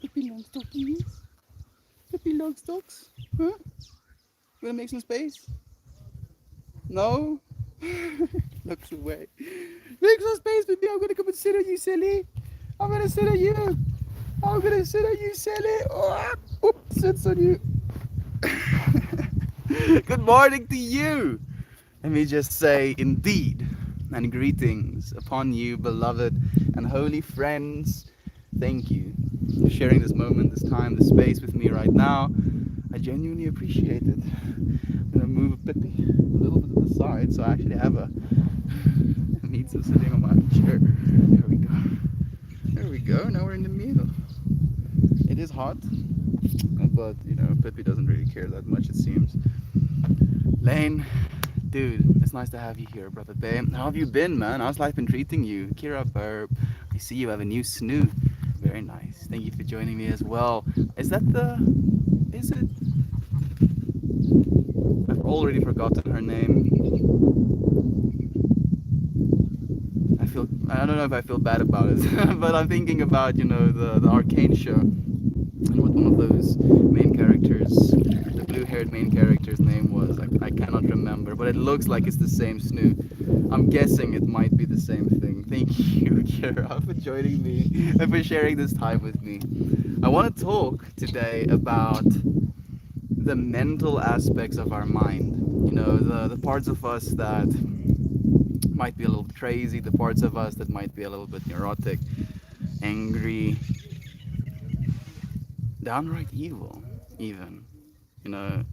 Puppy long stockies. Puppy long stocks. Huh? Wanna make some space? No? Looks away. Make some space with me. I'm gonna come and sit on you, silly. I'm gonna sit on you. I'm gonna sit on you, silly. Oh, oops, sits on you. Good morning to you. Let me just say, indeed, and greetings upon you, beloved and holy friends. Thank you for sharing this moment, this time, this space with me right now. I genuinely appreciate it. I'm gonna move Pippi a little bit to the side so I actually have a pizza sitting on my chair. There we go. There we go. Now we're in the middle. It is hot, but you know, Pippi doesn't really care that much, it seems. Lane, dude, it's nice to have you here, brother babe. How have you been, man? How's life been treating you? Kira Burp, I see you have a new snoo. Very nice. Thank you for joining me as well. Is that the... Is it... I've already forgotten her name. I don't know if I feel bad about it, but I'm thinking about, you know, the Arcane show. And what one of those main characters, the blue-haired main character's name was. I cannot remember, but it looks like it's the same Snoo. I'm guessing it might be the same thing. Thank you, Kira, for joining me and for sharing this time with me. I want to talk today about the mental aspects of our mind. You know, the parts of us that might be a little crazy, the parts of us that might be a little bit neurotic, angry, downright evil, even. You know,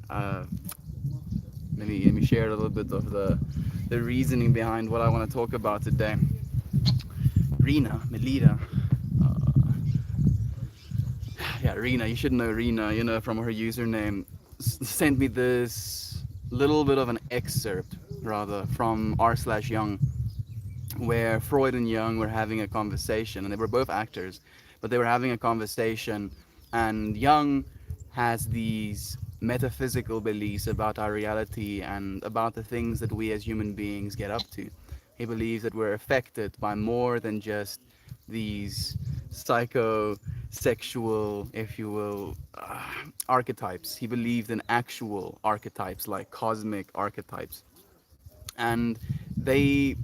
let me share a little bit of the reasoning behind what I want to talk about today. Rena, Melita, uh, yeah, Rena, you should know Rena, you know, from her username, sent me this little bit of an excerpt, rather, from r/Young, where Freud and Jung were having a conversation, and they were both actors, but they were having a conversation, and Jung has these metaphysical beliefs about our reality and about the things that we as human beings get up to. He believes that we're affected by more than just these psychosexual, if you will, archetypes. He believed in actual archetypes, like cosmic archetypes. And they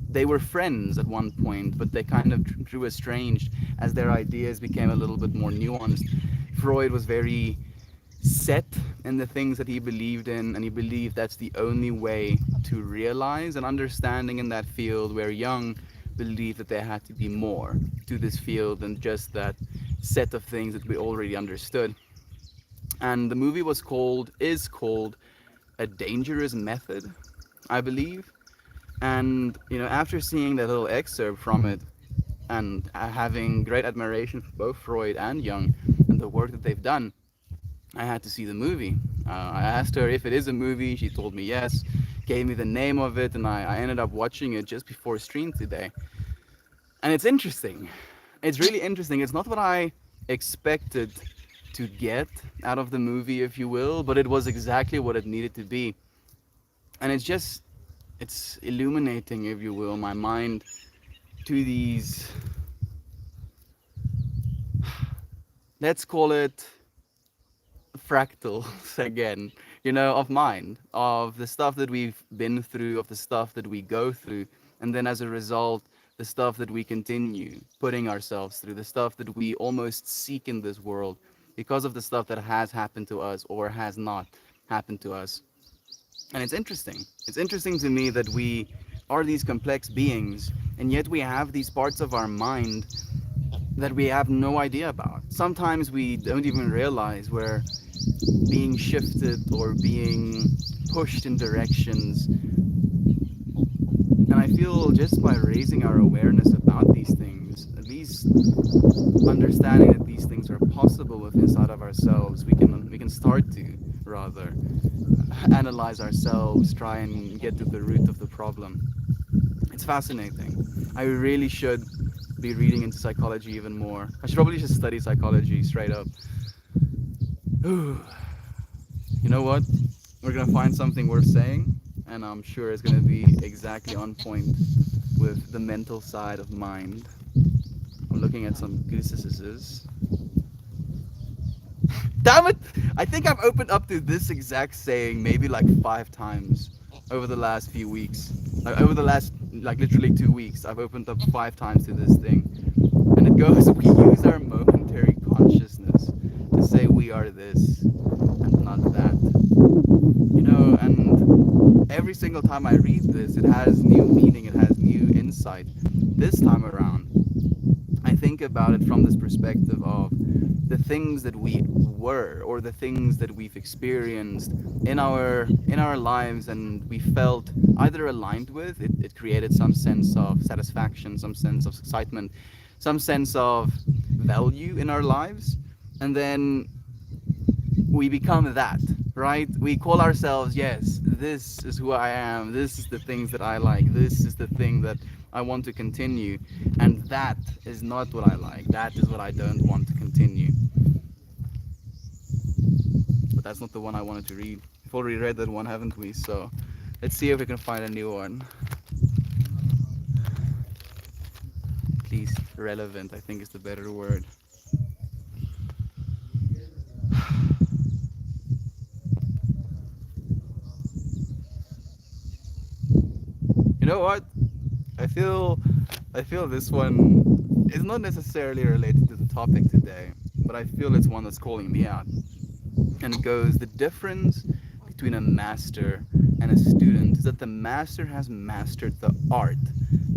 they were friends at one point, but they kind of grew estranged as their ideas became a little bit more nuanced. Freud was very set in the things that he believed in, and he believed that's the only way to realize an understanding in that field, where Jung believed that there had to be more to this field than just that set of things that we already understood. And the movie is called A Dangerous Method, I believe. And you know, after seeing that little excerpt from it, and having great admiration for both Freud and Jung and the work that they've done, I had to see the movie. I asked her if it is a movie. She told me yes, gave me the name of it, and I ended up watching it just before stream today. And it's interesting. It's really interesting. It's not what I expected to get out of the movie, if you will, but it was exactly what it needed to be. And it's illuminating, if you will, my mind to these, let's call it fractals again, you know, of mind, of the stuff that we've been through, of the stuff that we go through, and then as a result, the stuff that we continue putting ourselves through, the stuff that we almost seek in this world because of the stuff that has happened to us or has not happened to us. And it's interesting. It's interesting to me that we are these complex beings, and yet we have these parts of our mind that we have no idea about. Sometimes we don't even realize we're being shifted or being pushed in directions. And I feel just by raising our awareness about these things, at least understanding that these things are possible within inside of ourselves, we can start to rather analyze ourselves, try and get to the root of the problem. It's fascinating. I really should be reading into psychology even more. I should probably just study psychology straight up. You know what? We're gonna find something worth saying, and I'm sure it's gonna be exactly on point with the mental side of mind. I'm looking at some gooses. Damn it! I think I've opened up to this exact saying maybe like 5 times over the last few weeks. Like over the last, like literally 2 weeks, I've opened up 5 times to this thing. And it goes, we use our momentary consciousness to say we are this and not that. And every single time I read this, it has new meaning, it has new insight. This time around, I think about it from this perspective of the things that we were or the things that we've experienced in our lives and we felt either aligned with it created some sense of satisfaction, some sense of excitement, some sense of value in our lives, and then we become that, right? We call ourselves, yes, this is who I am, this is the things that I like, this is the thing that I want to continue, and that is not what I like, that is what I don't want to continue. But that's not the one I wanted to read. We've already read that one, haven't we? So let's see if we can find a new one. At least relevant, I think is the better word. You know what? I feel I feel this one is not necessarily related to the topic today, but I feel it's one that's calling me out. And it goes, the difference between a master and a student is that the master has mastered the art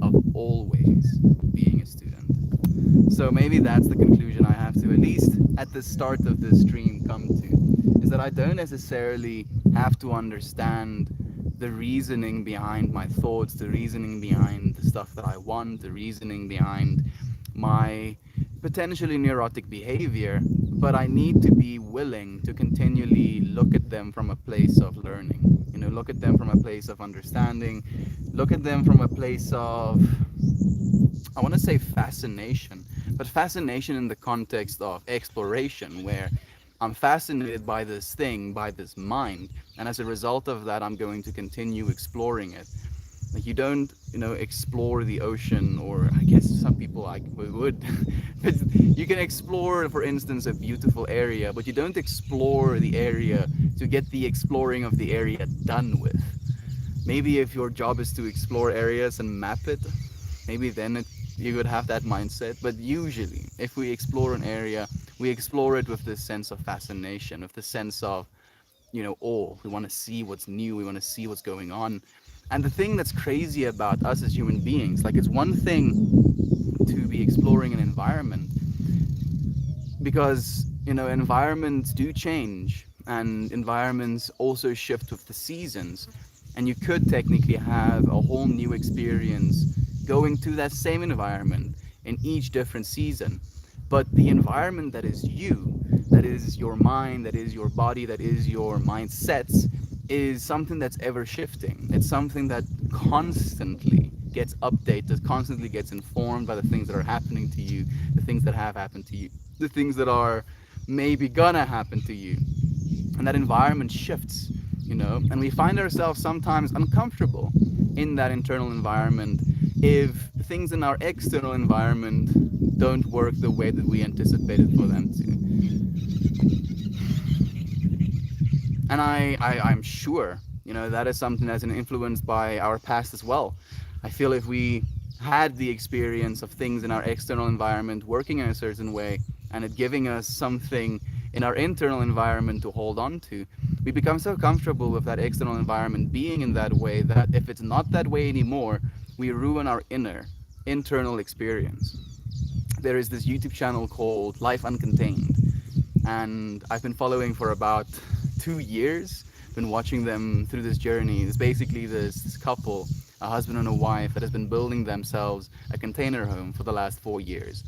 of always being a student. So maybe that's the conclusion I have to, at least at the start of this stream, come to, is that I don't necessarily have to understand the reasoning behind my thoughts, the reasoning behind the stuff that I want, the reasoning behind my potentially neurotic behavior, but I need to be willing to continually look at them from a place of learning. Look at them from a place of understanding, look at them from a place of, I want to say fascination, but fascination in the context of exploration, where I'm fascinated by this thing, by this mind, and as a result of that, I'm going to continue exploring it. Like you don't, explore the ocean, or I guess some people like would, but you can explore, for instance, a beautiful area, but you don't explore the area to get the exploring of the area done with. Maybe if your job is to explore areas and map it, maybe then you would have that mindset. But usually, if we explore an area, we explore it with this sense of fascination, with the sense of, awe. We want to see what's new. We want to see what's going on. And the thing that's crazy about us as human beings, like it's one thing to be exploring an environment, because environments do change and environments also shift with the seasons, and you could technically have a whole new experience going to that same environment in each different season. But the environment that is you, that is your mind, that is your body, that is your mindsets, is something that's ever shifting. It's something that constantly gets updated, constantly gets informed by the things that are happening to you, the things that have happened to you, the things that are maybe gonna happen to you. And that environment shifts, and we find ourselves sometimes uncomfortable in that internal environment if things in our external environment don't work the way that we anticipated for them to. And I'm sure, that is something that's influenced by our past as well. I feel if we had the experience of things in our external environment working in a certain way and it giving us something in our internal environment to hold on to, we become so comfortable with that external environment being in that way that if it's not that way anymore, we ruin our internal experience. There is this YouTube channel called Life Uncontained, and I've been following for about 2 years. Been watching them through this journey. It's basically this couple, a husband and a wife, that has been building themselves a container home for the last 4 years.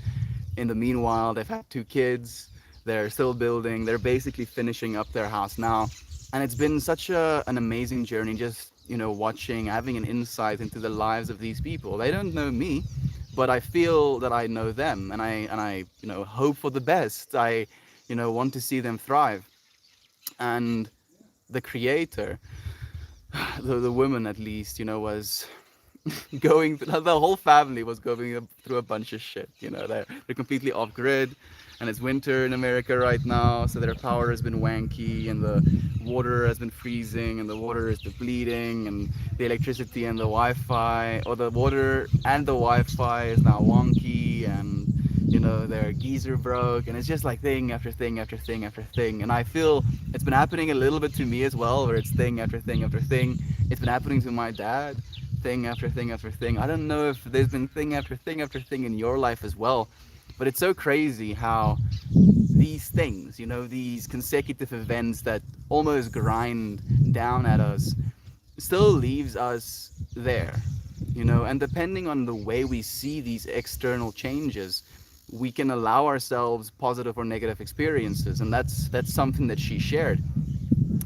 In the meanwhile, they've had 2 kids. They're still building. They're basically finishing up their house now, and it's been such an amazing journey. Just watching, having an insight into the lives of these people. They don't know me, but I feel that I know them, and I hope for the best. I want to see them thrive. And the creator, the woman at least, was going, the whole family was going through a bunch of shit. They're completely off grid, and it's winter in America right now, so their power has been wanky, and the water has been freezing, and the water is depleting, and the electricity and the Wi-Fi, or the water and the Wi-Fi is now wonky, and their geyser broke, and it's just like thing after thing after thing after thing. And I feel it's been happening a little bit to me as well, where it's thing after thing after thing. It's been happening to my dad, thing after thing after thing. I don't know if there's been thing after thing after thing in your life as well, but it's so crazy how these things, these consecutive events that almost grind down at us, still leaves us there, and depending on the way we see these external changes, we can allow ourselves positive or negative experiences. And that's something that she shared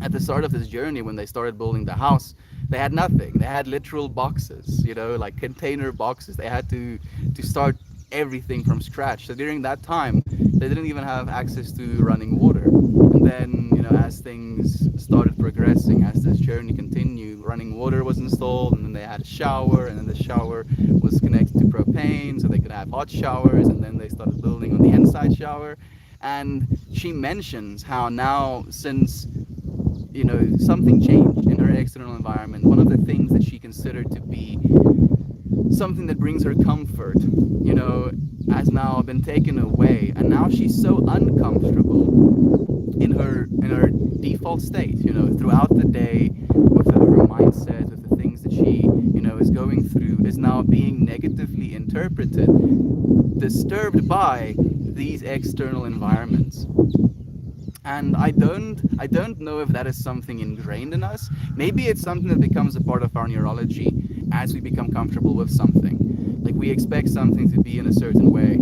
at the start of this journey. When they started building the house, they had nothing. They had literal boxes, like container boxes. They had to start everything from scratch. So during that time, they didn't even have access to running water. And then, as things started progressing, as this journey continued, running water was installed, and then they had a shower, and then the shower was connected to propane, so they could have hot showers, and then they started building on the inside shower. And she mentions how now, since something changed in her external environment, one of the things that she considered to be something that brings her comfort, has now been taken away, and now she's so uncomfortable in her default state, throughout the day, with her mindset, with the things that she, is going through, is now being negatively interpreted, disturbed by these external environments. And I don't know if that is something ingrained in us. Maybe it's something that becomes a part of our neurology as we become comfortable with something. Like, we expect something to be in a certain way,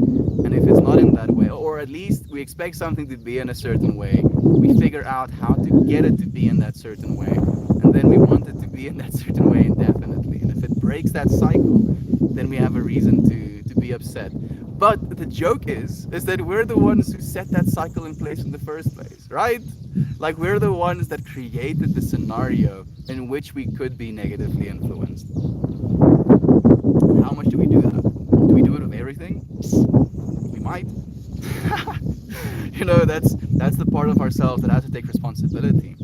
and if it's not in that way, or at least we expect something to be in a certain way, we figure out how to get it to be in that certain way, and then we want it to be in that certain way indefinitely. And if it breaks that cycle, then we have a reason to be upset. But the joke is that we're the ones who set that cycle in place in the first place, right? Like, we're the ones that created the scenario in which we could be negatively influenced. How much do we do that? Do we do it with everything? We might. That's the part of ourselves that has to take responsibility.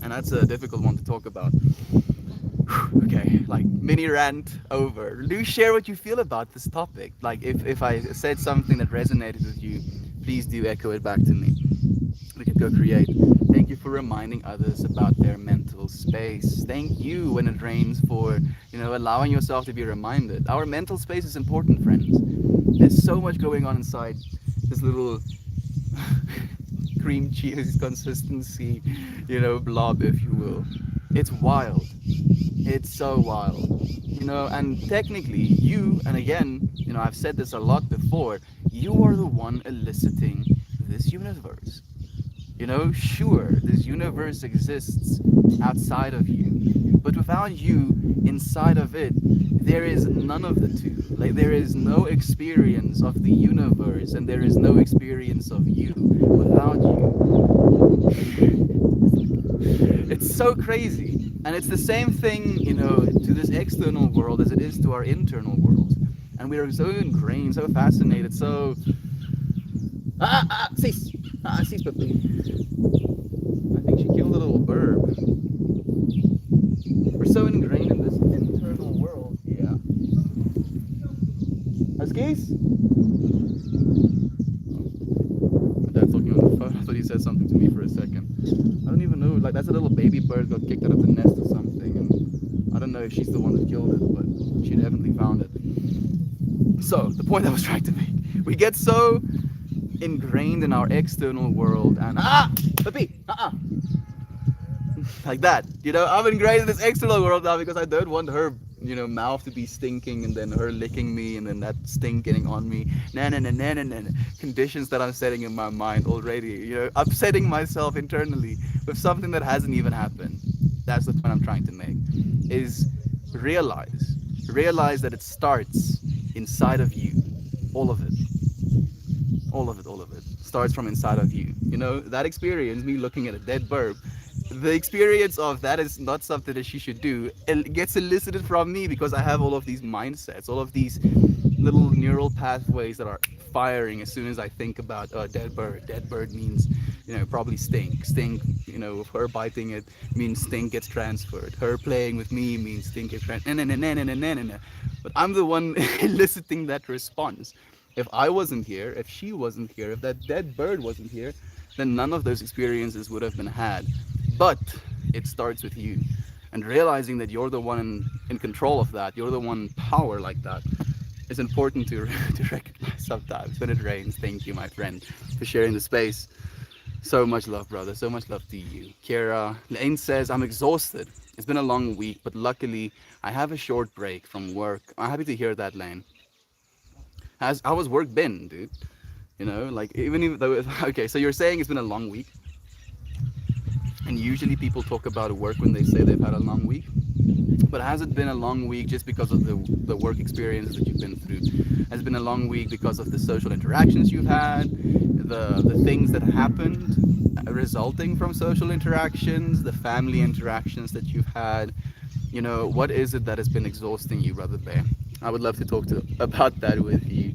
And that's a difficult one to talk about. Okay, like, mini rant over. Do share what you feel about this topic. Like, if I said something that resonated with you, please do echo it back to me. We could co-create. Thank you for reminding others about their mental space. Thank you, when it rains, for allowing yourself to be reminded. Our mental space is important, friends. There's so much going on inside this little cream cheese consistency, blob, if you will. It's wild. It's so wild. And technically, you, and again, I've said this a lot before, you are the one eliciting this universe. Sure, this universe exists outside of you, but without you inside of it, there is none of the two. Like, there is no experience of the universe, and there is no experience of you without you. It's so crazy. And it's the same thing, to this external world as it is to our internal world. And we are so ingrained, so fascinated, so... Cease! Cease, puppy. I think she killed a little bird. We're so ingrained in this internal world. Yeah. Huskies? My dad's looking on the phone. I thought he said said something to me for a second. I don't even know. Like that's a little baby bird got kicked out of the nest or something, and I don't know if she's the one that killed it, but she definitely found it. So the point I was trying to make, we get so ingrained in our external world, and puppy, like that. I'm ingrained in this external world now because I don't want her, mouth to be stinking and then her licking me and then that stink getting on me. Nah, nah, nah, nah, nah, nah. Conditions that I'm setting in my mind already. Upsetting myself internally with something that hasn't even happened. That's the point I'm trying to make. Is realize, realize that it starts inside of you, all of it. All of it starts from inside of you. That experience, me looking at a dead burb, the experience of that is not something that she should do. It gets elicited from me because I have all of these mindsets, all of these little neural pathways that are firing as soon as I think about dead bird. Dead bird means, probably stink. Stink, with her biting it means stink gets transferred. Her playing with me means stink gets transferred. But I'm the one eliciting that response. If I wasn't here, if she wasn't here, if that dead bird wasn't here, then none of those experiences would have been had. But it starts with you. And realizing that you're the one in control of that, you're the one in power like that, is important to, to recognize sometimes when it rains. Thank you, my friend, for sharing the space. So much love, brother. So much love to you. Kira Lane says, I'm exhausted. It's been a long week, but luckily I have a short break from work. I'm happy to hear that, Lane. How was work been, dude? Like even though okay, so you're saying it's been a long week, and usually people talk about work when they say they've had a long week. But has it been a long week just because of the work experiences that you've been through? Has it been a long week because of the social interactions you've had, the things that happened resulting from social interactions, the family interactions that you've had? What is it that has been exhausting you, Brother Bear? I would love to talk about that with you.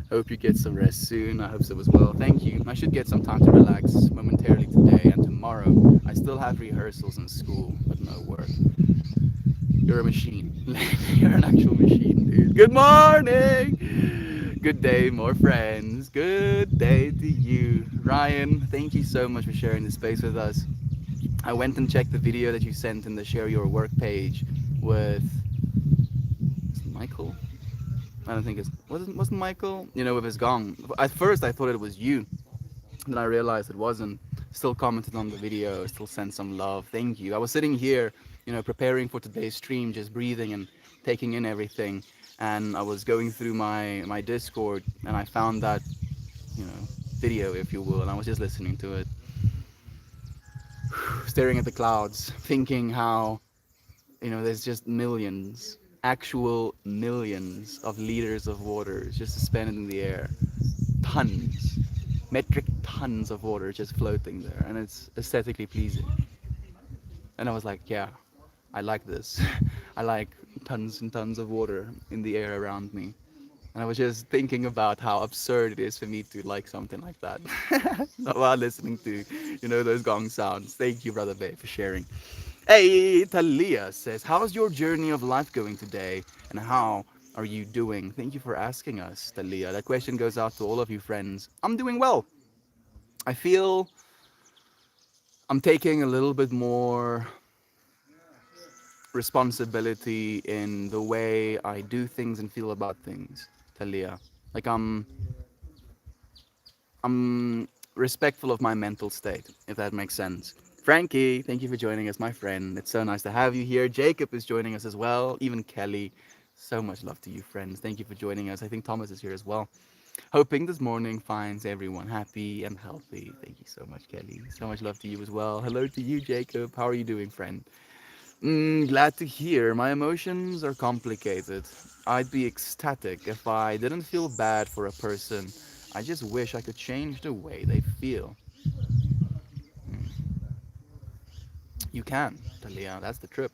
Hope you get some rest soon. I hope so as well. Thank you. I should get some time to relax momentarily today and tomorrow. I still have rehearsals in school, but no work. You're a machine. You're an actual machine, dude. Good morning! Good day, more friends. Good day to you. Ryan, thank you so much for sharing this space with us. I went and checked the video that you sent in the Share Your Work page with Michael. I don't think wasn't Michael. With his gong. At first, I thought it was you. Then I realized it wasn't. Still commented on the video. Still sent some love. Thank you. I was sitting here, preparing for today's stream, just breathing and taking in everything. And I was going through my Discord, and I found that, you know, video, if you will, and I was just listening to it, staring at the clouds, thinking how, there's just millions, actual millions of liters of water just suspended in the air. Tons, metric tons of water just floating there, and it's aesthetically pleasing. And I was like, yeah, I like this. I like tons and tons of water in the air around me. And I was just thinking about how absurd it is for me to like something like that while listening to, those gong sounds. Thank you, Brother Bay, for sharing. Hey, Talia says, how's your journey of life going today? And how are you doing? Thank you for asking us, Talia. That question goes out to all of you friends. I'm doing well. I feel I'm taking a little bit more responsibility in the way I do things and feel about things, Talia. Like I'm respectful of my mental state, if that makes sense. Frankie, thank you for joining us, my friend. It's so nice to have you here. Jacob is joining us as well. Even Kelly. So much love to you, friends. Thank you for joining us. I think Thomas is here as well. Hoping this morning finds everyone happy and healthy. Thank you so much, Kelly. So much love to you as well. Hello to you, Jacob. How are you doing, friend? Glad to hear. My emotions are complicated. I'd be ecstatic if I didn't feel bad for a person. I just wish I could change the way they feel. You can, Talia. That's the trip.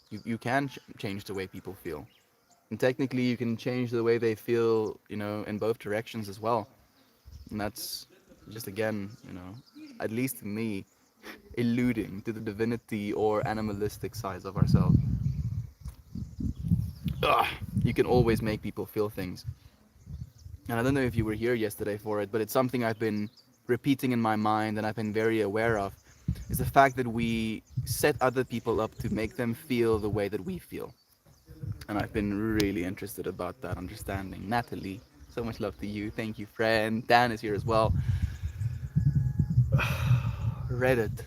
You can change the way people feel. And technically, you can change the way they feel, in both directions as well. And that's just, again, at least to me, alluding to the divinity or animalistic sides of ourselves. Ugh, you can always make people feel things. And I don't know if you were here yesterday for it, but it's something I've been repeating in my mind and I've been very aware of is the fact that we set other people up to make them feel the way that we feel. And I've been really interested about that understanding. Natalie, so much love to you. Thank you, friend. Dan is here as well. Reddit,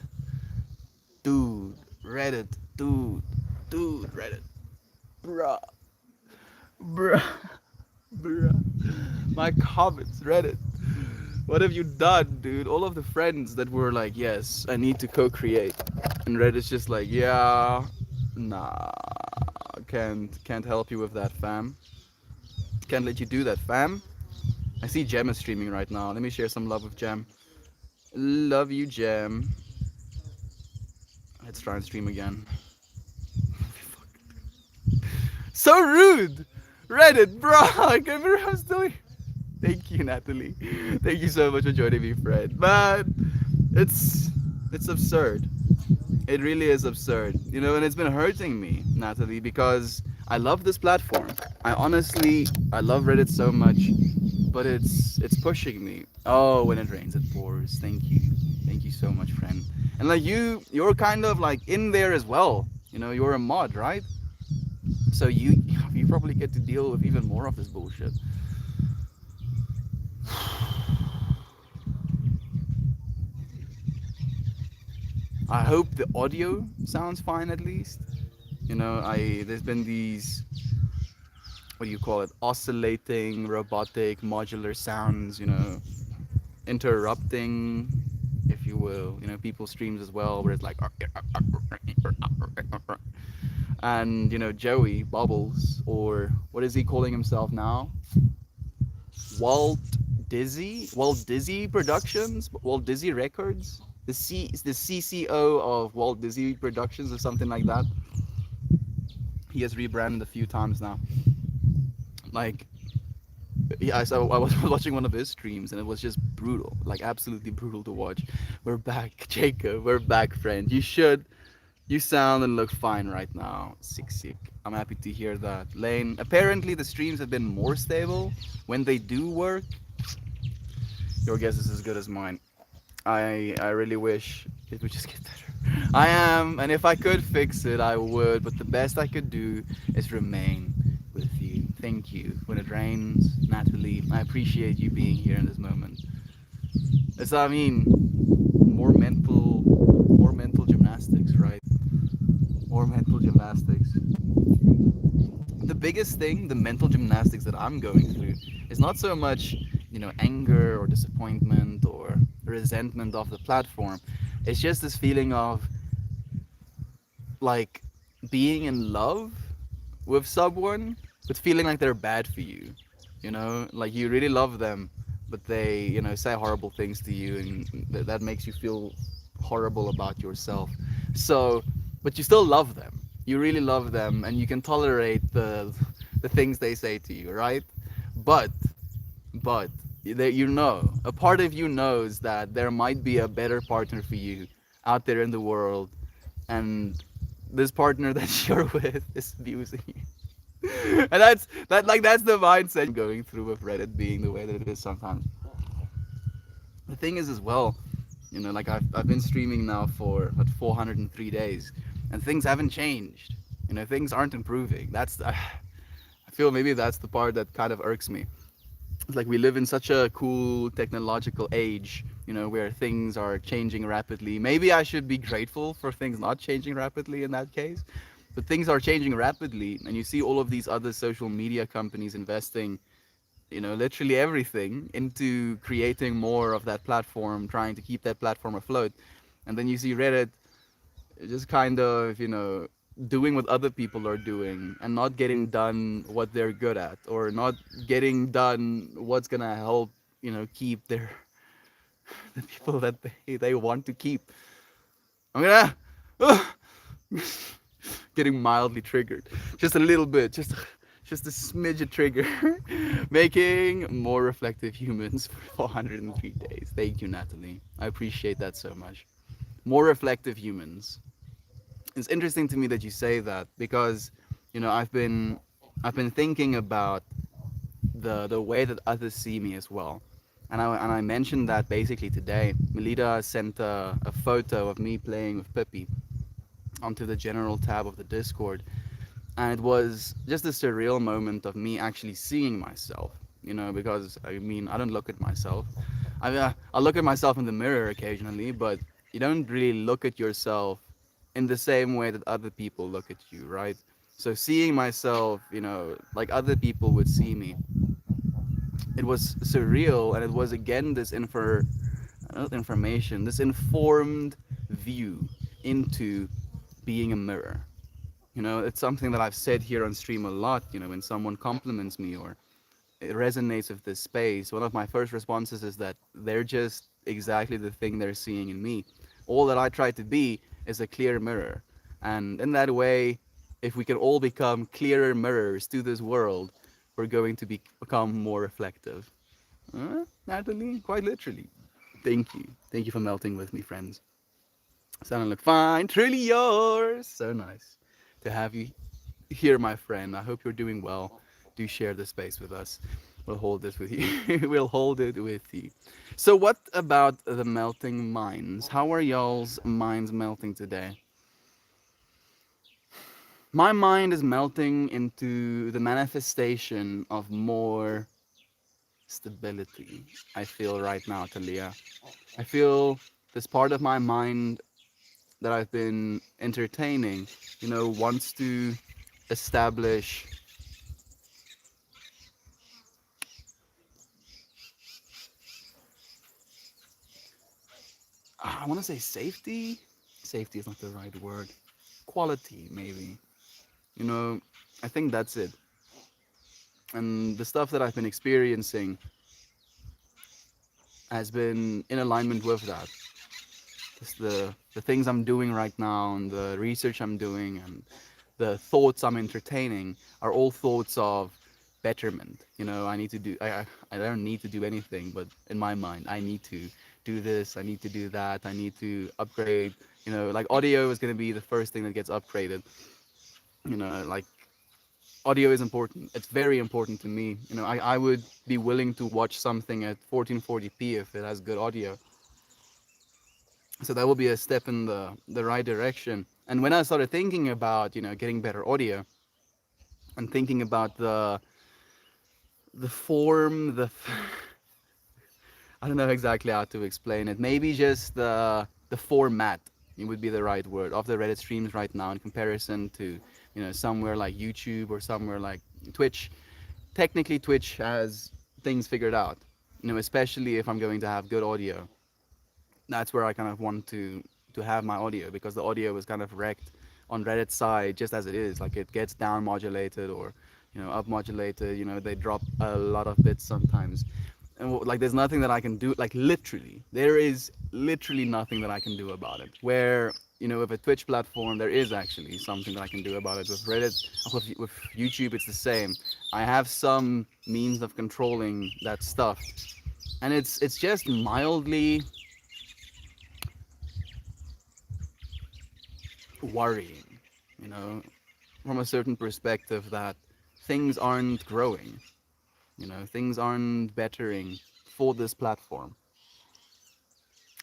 dude. Reddit, dude. Dude, Reddit. Bruh. Bruh. Bruh. My comments, Reddit. What have you done, dude? All of the friends that were like, yes, I need to co-create. And Reddit's just like, yeah, nah, can't help you with that, fam. Can't let you do that, fam. I see Jem is streaming right now. Let me share some love with Jem. Love you, Jem. Let's try and stream again. So rude! Reddit, bro! I can't believe I'm still here. Thank you, Natalie. Thank you so much for joining me, Fred. But it's absurd. It really is absurd. You know, and it's been hurting me, Natalie, because I love this platform. I love Reddit so much, but it's pushing me. Oh, when it rains, it pours. Thank you. Thank you so much, friend. And like you're kind of like in there as well. You know, you're a mod, right? So you probably get to deal with even more of this bullshit. I hope the audio sounds fine at least. You know, I there's been these, what do you call it, oscillating, robotic, modular sounds, you know, interrupting, if you will, you know, people's streams as well, where it's like, and you know, Joey Bubbles, or what is he calling himself now? Walt Walt Disney Productions, Walt Disney Records, the CCO of Walt Disney Productions or something like that. He has rebranded a few times now. Like, yeah, so I was watching one of his streams and it was just brutal, like absolutely brutal to watch. We're back, Jacob. We're back, friend. You sound and look fine right now. Sick, sick. I'm happy to hear that. Lane, apparently the streams have been more stable when they do work. Your guess is as good as mine. I really wish it would just get better. I am, and if I could fix it, I would. But the best I could do is remain with you. Thank you. When it rains, Natalie, I appreciate you being here in this moment. It's, I mean, more mental gymnastics, right? More mental gymnastics. The biggest thing, the mental gymnastics that I'm going through, is not so much, you know, anger or disappointment or resentment of the platform. It's just this feeling of like being in love with someone, but feeling like they're bad for you. You know, like you really love them, but they, you know, say horrible things to you, and that makes you feel horrible about yourself. So, but you still love them. You really love them, and you can tolerate the things they say to you, right? But but that, you know, a part of you knows that there might be a better partner for you out there in the world, and this partner that you're with is abusing you. And that's the mindset going through with Reddit being the way that it is sometimes. The thing is as well, you know, like I've been streaming now for what, 403 days, and things haven't changed. You know, things aren't improving. I feel maybe that's the part that kind of irks me. It's like we live in such a cool technological age, you know, where things are changing rapidly. Maybe I should be grateful for things not changing rapidly in that case. But things are changing rapidly, and you see all of these other social media companies investing, you know, literally everything into creating more of that platform, trying to keep that platform afloat. And then you see Reddit just kind of, you know, doing what other people are doing and not getting done what they're good at, or not getting done what's gonna help, you know, keep their the people that they want to keep. I'm gonna getting mildly triggered, just a little bit, just a smidge of trigger. Making more reflective humans for 403 days. Thank you, Natalie. I appreciate that so much. More reflective humans. It's interesting to me that you say that, because, you know, I've been thinking about the way that others see me as well. And I mentioned that basically today. Melita sent a photo of me playing with Pippi onto the general tab of the Discord, and it was just a surreal moment of me actually seeing myself. Because I mean, I don't look at myself. I look at myself in the mirror occasionally, but you don't really look at yourself in the same way that other people look at you, right? So seeing myself, like other people would see me, it was surreal, and it was again this not information, this informed view into being a mirror. It's something that I've said here on stream a lot. When someone compliments me or it resonates with this space, one of my first responses is that they're just exactly the thing they're seeing in me. All that I try to be is a clear mirror. And in that way, if we can all become clearer mirrors to this world, we're going to become more reflective. Natalie, quite literally. Thank you. Thank you for melting with me, friends. Sound look fine. Truly yours. So nice to have you here, my friend. I hope you're doing well. Do share the space with us. We'll hold this with you. We'll hold it with you. So, what about the melting minds? How are y'all's minds melting today? My mind is melting into the manifestation of more stability. I feel right now, Talia. I feel this part of my mind that I've been entertaining, wants to establish, I want to say safety. Safety is not the right word. Quality, maybe. You know, I think that's it. And the stuff that I've been experiencing has been in alignment with that. Just the things I'm doing right now and the research I'm doing and the thoughts I'm entertaining are all thoughts of betterment. I need to do I don't need to do anything, but in my mind I need to do this, I need to do that, I need to upgrade. Like audio is going to be the first thing that gets upgraded. Like audio is important. It's very important to me. I would be willing to watch something at 1440p if it has good audio. So that will be a step in the right direction. And when I started thinking about getting better audio and thinking about the form, I don't know exactly how to explain it. Maybe just the format, it would be the right word, of the Reddit streams right now in comparison to somewhere like YouTube or somewhere like Twitch. Technically, Twitch has things figured out. Especially if I'm going to have good audio. That's where I kind of want to have my audio, because the audio is kind of wrecked on Reddit's side just as it is. Like it gets down modulated or up modulated. They drop a lot of bits sometimes, and like there's nothing that I can do. Like literally, there is literally nothing that I can do about it. Where with a Twitch platform, there is actually something that I can do about it. With Reddit, with YouTube, it's the same. I have some means of controlling that stuff, and it's just mildly worrying, you know, from a certain perspective, that things aren't growing, things aren't bettering for this platform.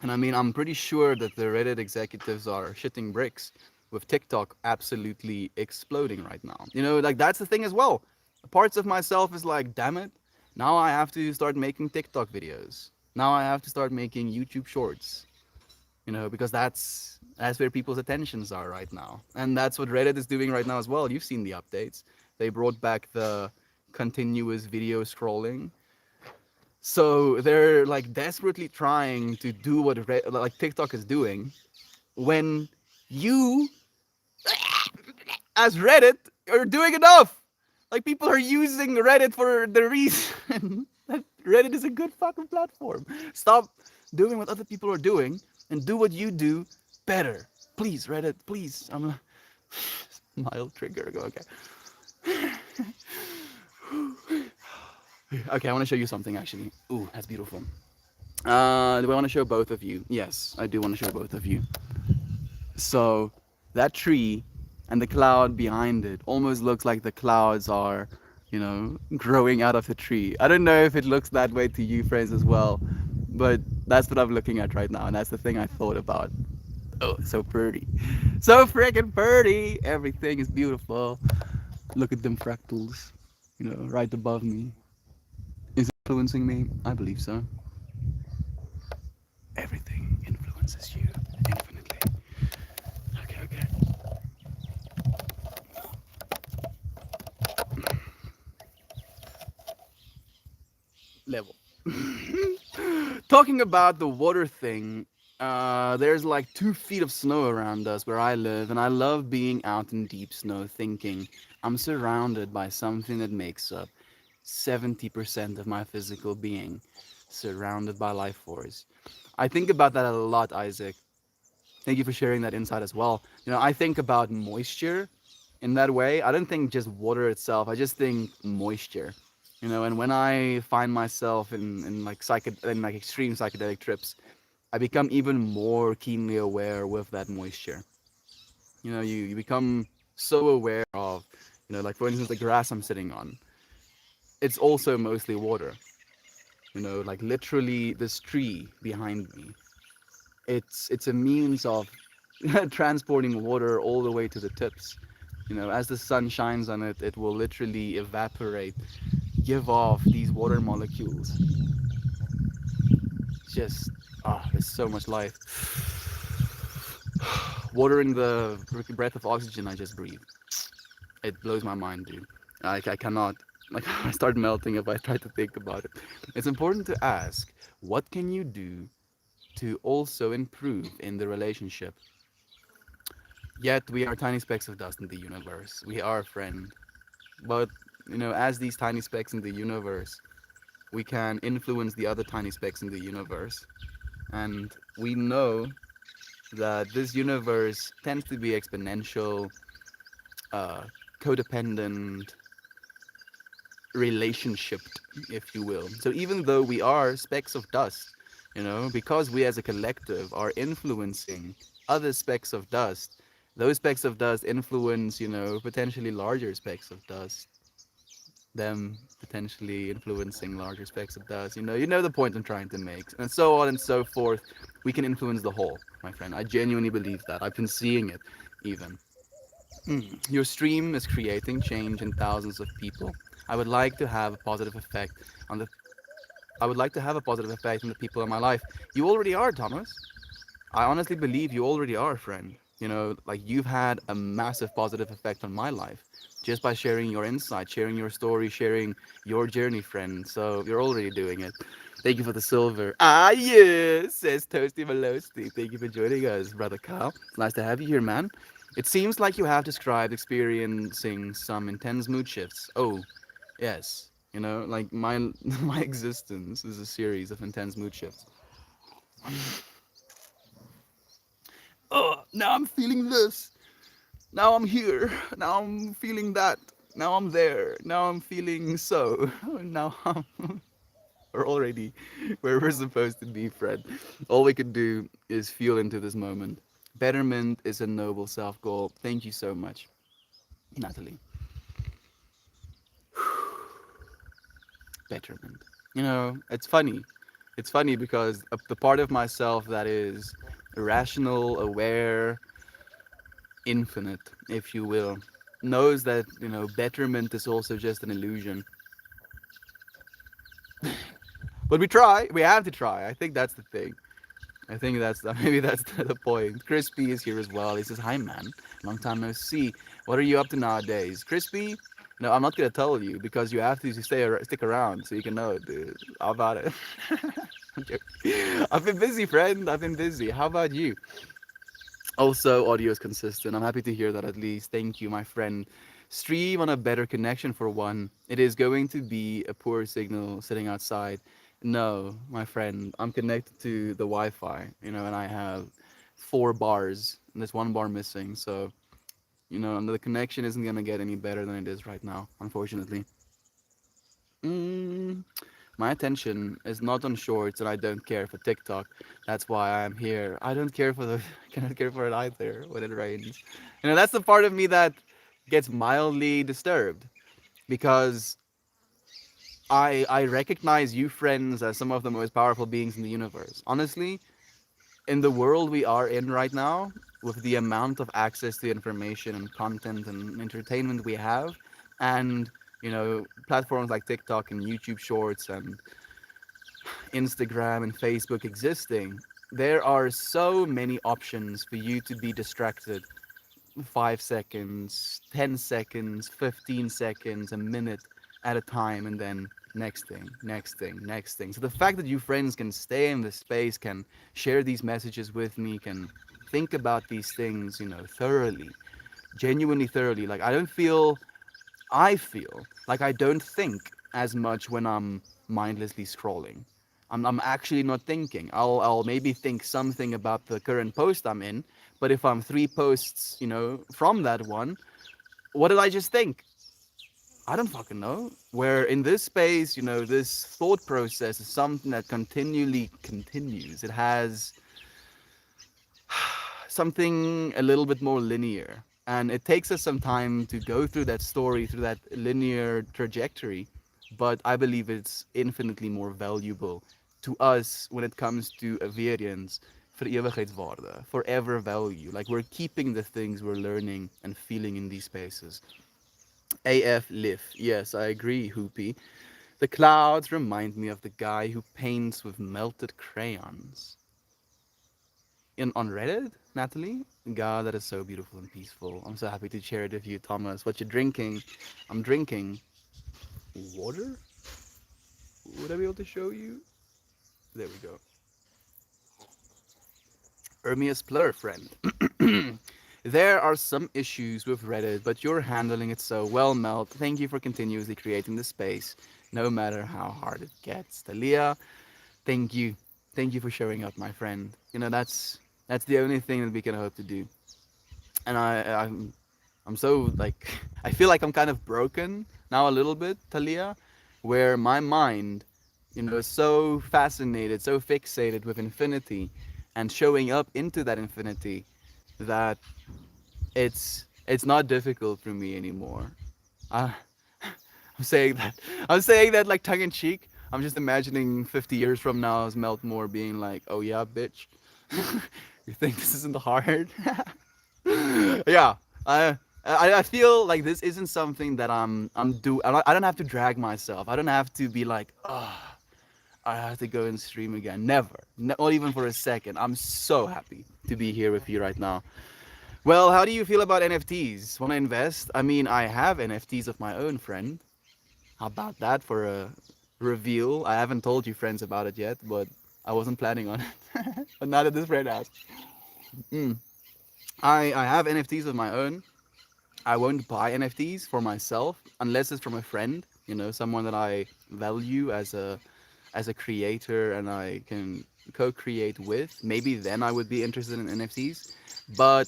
And I mean, I'm pretty sure that the Reddit executives are shitting bricks with TikTok absolutely exploding right now. Like that's the thing as well. Parts of myself is like, damn it, now I have to start making TikTok videos. Now I have to start making YouTube shorts. Because that's where people's attentions are right now. And that's what Reddit is doing right now as well. You've seen the updates. They brought back the continuous video scrolling. So they're like desperately trying to do what like TikTok is doing, when you as Reddit are doing enough. Like people are using Reddit for the reason that Reddit is a good fucking platform. Stop doing what other people are doing and do what you do better. Please, Reddit, please. I'm a mild trigger. Okay. Okay, I want to show you something actually. Ooh, that's beautiful. Do I want to show both of you? Yes, I do want to show both of you. So that tree and the cloud behind it almost looks like the clouds are growing out of the tree. I don't know if it looks that way to you friends as well, but that's what I'm looking at right now, and that's the thing I thought about. Oh, so pretty. So freaking pretty. Everything is beautiful. Look at them fractals, right above me. Is it influencing me? I believe so. Everything influences you infinitely. Okay, okay. Level. Talking about the water thing, there's like 2 feet of snow around us where I live, and I love being out in deep snow thinking I'm surrounded by something that makes up 70% of my physical being, surrounded by life force. I think about that a lot, Isaac. Thank you for sharing that insight as well. I think about moisture in that way. I don't think just water itself. I just think moisture. And when I find myself in like in like extreme psychedelic trips, I become even more keenly aware with that moisture. You become so aware of, like for instance, the grass I'm sitting on. It's also mostly water. Like literally this tree behind me. It's a means of transporting water all the way to the tips. As the sun shines on it, it will literally evaporate, give off these water molecules. Just there's so much life. Watering the breath of oxygen I just breathe. It blows my mind, dude. I cannot. Like I start melting if I try to think about it. It's important to ask, what can you do to also improve in the relationship? Yet we are tiny specks of dust in the universe. We are a friend. But, as these tiny specks in the universe, we can influence the other tiny specks in the universe. And we know that this universe tends to be exponential, uh, codependent, relationshiped, if you will. So even though we are specks of dust, because we as a collective are influencing other specks of dust, those specks of dust influence, potentially larger specks of dust, them potentially influencing larger specks of dust. You know the point I'm trying to make, and so on and so forth. We can influence the whole, my friend. I genuinely believe that. I've been seeing it, even. Your stream is creating change in thousands of people. I would like to have a positive effect on the. I would like to have a positive effect on the people in my life. You already are, Thomas. I honestly believe you already are, friend. Like you've had a massive positive effect on my life just by sharing your insight, sharing your story, sharing your journey, friend. So you're already doing it. Thank you for the silver. Ah, yes, says Toasty Malosty. Thank you for joining us, brother Kyle. It's nice to have you here, man. It seems like you have described experiencing some intense mood shifts. Oh, yes. Like my my existence is a series of intense mood shifts. Oh, now I'm feeling this. Now I'm here. Now I'm feeling that. Now I'm there. Now I'm feeling so. Now we're already where we're supposed to be, Fred. All we can do is feel into this moment. Betterment is a noble self goal. Thank you so much, Natalie. Betterment. It's funny. It's funny because the part of myself that is rational, aware, infinite, if you will, knows that, betterment is also just an illusion. But we try. We have to try. I think that's the thing. I think that's maybe that's the point. Crispy is here as well. He says, "Hi, man. Long time no see. What are you up to nowadays, Crispy?" No, I'm not gonna tell you because you have to stick around so you can know, dude. How about it? I'm joking. I've been busy, friend. I've been busy. How about you? Also, audio is consistent. I'm happy to hear that at least. Thank you, my friend. Stream on a better connection for one. It is going to be a poor signal sitting outside. No, my friend, I'm connected to the Wi-Fi, and I have 4 bars, and there's 1 bar missing. So, and the connection isn't gonna get any better than it is right now, unfortunately. Mm, my attention is not on shorts, and I don't care for TikTok. That's why I'm here. I don't care for the. I cannot care for it either when it rains. That's the part of me that gets mildly disturbed. because I recognize you friends as some of the most powerful beings in the universe. Honestly, in the world we are in right now, with the amount of access to information and content and entertainment we have, and platforms like TikTok and YouTube Shorts and Instagram and Facebook existing, there are so many options for you to be distracted. 5 seconds, 10 seconds, 15 seconds, a minute at a time, and then next thing, next thing, next thing. So the fact that you friends can stay in this space, can share these messages with me, can think about these things, thoroughly, genuinely thoroughly. Like I feel like I don't think as much when I'm mindlessly scrolling. I'm actually not thinking. I'll maybe think something about the current post I'm in, but if I'm three posts, from that one, what did I just think? I don't fucking know. Where in this space, this thought process is something that continually continues. It has something a little bit more linear. And it takes us some time to go through that story, through that linear trajectory. But I believe it's infinitely more valuable to us when it comes to a variance for ewigheidswaarde, forever value. Like we're keeping the things we're learning and feeling in these spaces. AF Liv. Yes, I agree, Hoopy. The clouds remind me of the guy who paints with melted crayons on Reddit, Natalie. God, that is so beautiful and peaceful. I'm so happy to share it with you, Thomas. What you're drinking? I'm drinking water. Would I be able to show you? There we go. Ermias Plur, friend. There are some issues with Reddit, but you're handling it so well, Mel. Thank you for continuously creating the space, no matter how hard it gets. Talia, thank you. Thank you for showing up, my friend. That's the only thing that we can hope to do. And I'm so like I feel like I'm kind of broken now a little bit, Talia, where my mind, is so fascinated, so fixated with infinity and showing up into that infinity that it's not difficult for me anymore. Uh, I'm saying that. I'm saying that like tongue in cheek. I'm just imagining 50 years from now as Meltmore being like, "Oh yeah, bitch, you think this isn't hard?" Yeah, I feel like this isn't something that I don't have to drag myself. I don't have to be like, oh, I have to go and stream again. Never, not even for a second. I'm so happy to be here with you right now. Well, how do you feel about NFTs? Want to invest? I mean, I have NFTs of my own, friend. How about that for a reveal? I haven't told you friends about it yet, but I wasn't planning on it. But now that this friend asked, mm. I have NFTs of my own. I won't buy NFTs for myself unless it's from a friend, someone that I value as a creator and I can co-create with. Maybe then I would be interested in NFTs. But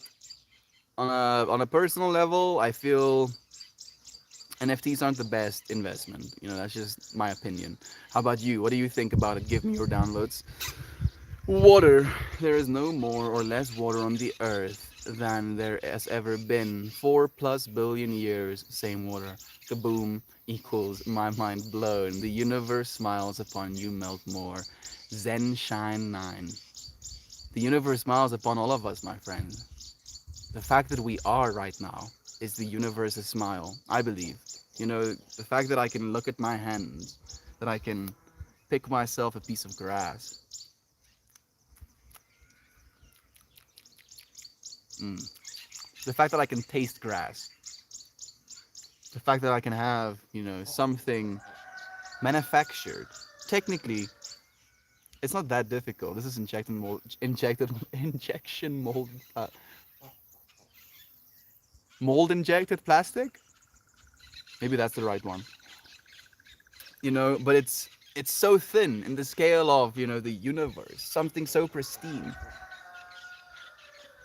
on a personal level, I feel NFTs aren't the best investment. That's just my opinion. How about you? What do you think about it? Give me your downloads. Water. There is no more or less water on the earth than there has ever been. 4+ billion years, same water. Kaboom equals my mind blown. The universe smiles upon you, melt more. Zen Shine 9. The universe smiles upon all of us, my friend. The fact that we are right now is the universe's smile, I believe. The fact that I can look at my hands, that I can pick myself a piece of grass. Mm. The fact that I can taste grass. The fact that I can have, something manufactured. Technically, it's not that difficult. This is injection mold, mold injected plastic. Maybe that's the right one. But it's so thin in the scale of the universe. Something so pristine.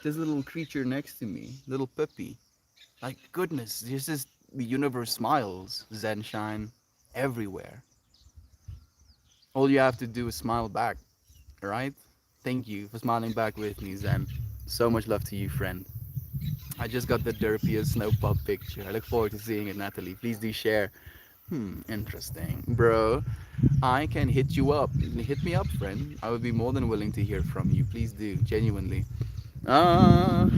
This little creature next to me, little puppy. Like goodness, this is the universe smiles. Zen shine everywhere. All you have to do is smile back, right? Thank you for smiling back with me, Zen. So much love to you, friend. I just got the derpiest snow pop picture. I look forward to seeing it, Natalie. Please do share. Interesting. Bro, I can hit you up. Hit me up, friend. I would be more than willing to hear from you. Please do, genuinely. Uh,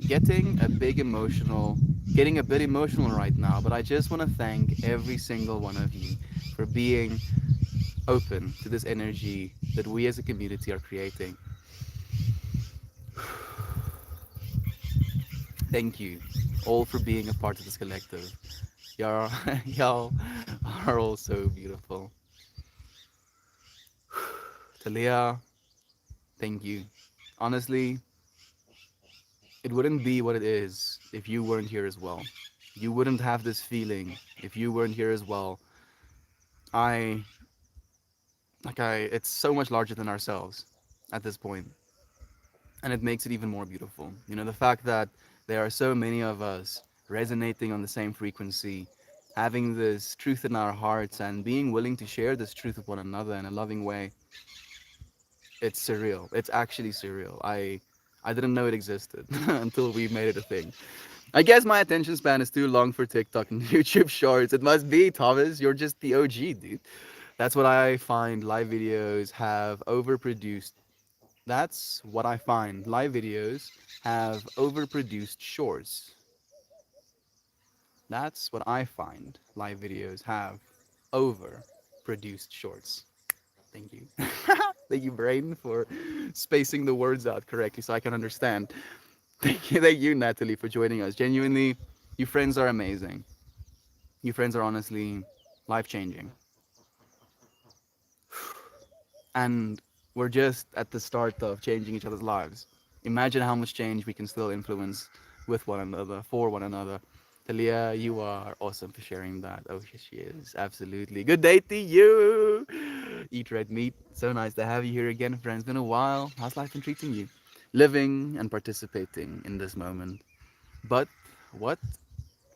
getting a big emotional, getting a bit emotional right now, but I just want to thank every single one of you for being open to this energy that we as a community are creating. Thank you all for being a part of this collective. Y'all, y'all are all so beautiful. Talia, thank you. Honestly, it wouldn't be what it is if you weren't here as well. You wouldn't have this feeling if you weren't here as well. I, it's so much larger than ourselves at this point, and it makes it even more beautiful. You know, the fact that there are so many of us resonating on the same frequency, having this truth in our hearts, and being willing to share this truth with one another in a loving way. It's surreal. It's actually surreal. I didn't know it existed until we made it a thing. I guess my attention span is too long for TikTok and YouTube Shorts. It must be, Thomas. You're just the OG, dude. That's what I find. Live videos have overproduced. That's what I find. Live videos have overproduced shorts. That's what I find. Live videos have overproduced shorts. Thank you. Thank you, brain, for spacing the words out correctly so I can understand. Thank you, Natalie, for joining us. Genuinely, you friends are amazing. You friends are honestly life changing. And we're just at the start of changing each other's lives. Imagine how much change we can still influence with one another, for one another. Talia, you are awesome for sharing that. Oh, yes, she is. Absolutely. Good day to you. Eat red meat. So nice to have you here again, friends. Been a while. How's life been treating you? Living and participating in this moment. But what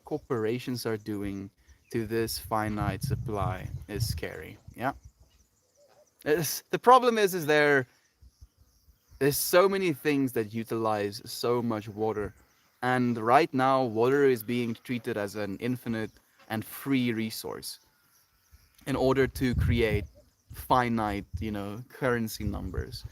corporations are doing to this finite supply is scary. Yeah. The problem is there's so many things that utilize so much water, and right now water is being treated as an infinite and free resource in order to create finite, currency numbers.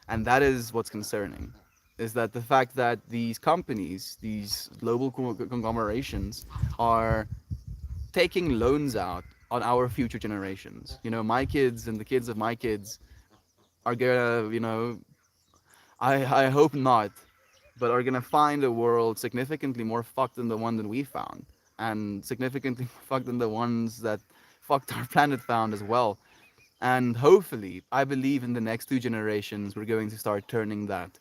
And that is what's concerning, is that the fact that these companies, these global conglomerations, are taking loans out on our future generations. You know, my kids and the kids of my kids are gonna, I hope not, but are gonna find a world significantly more fucked than the one that we found, and significantly more fucked than the ones that fucked our planet found as well. And hopefully, I believe in the next two generations, we're going to start turning that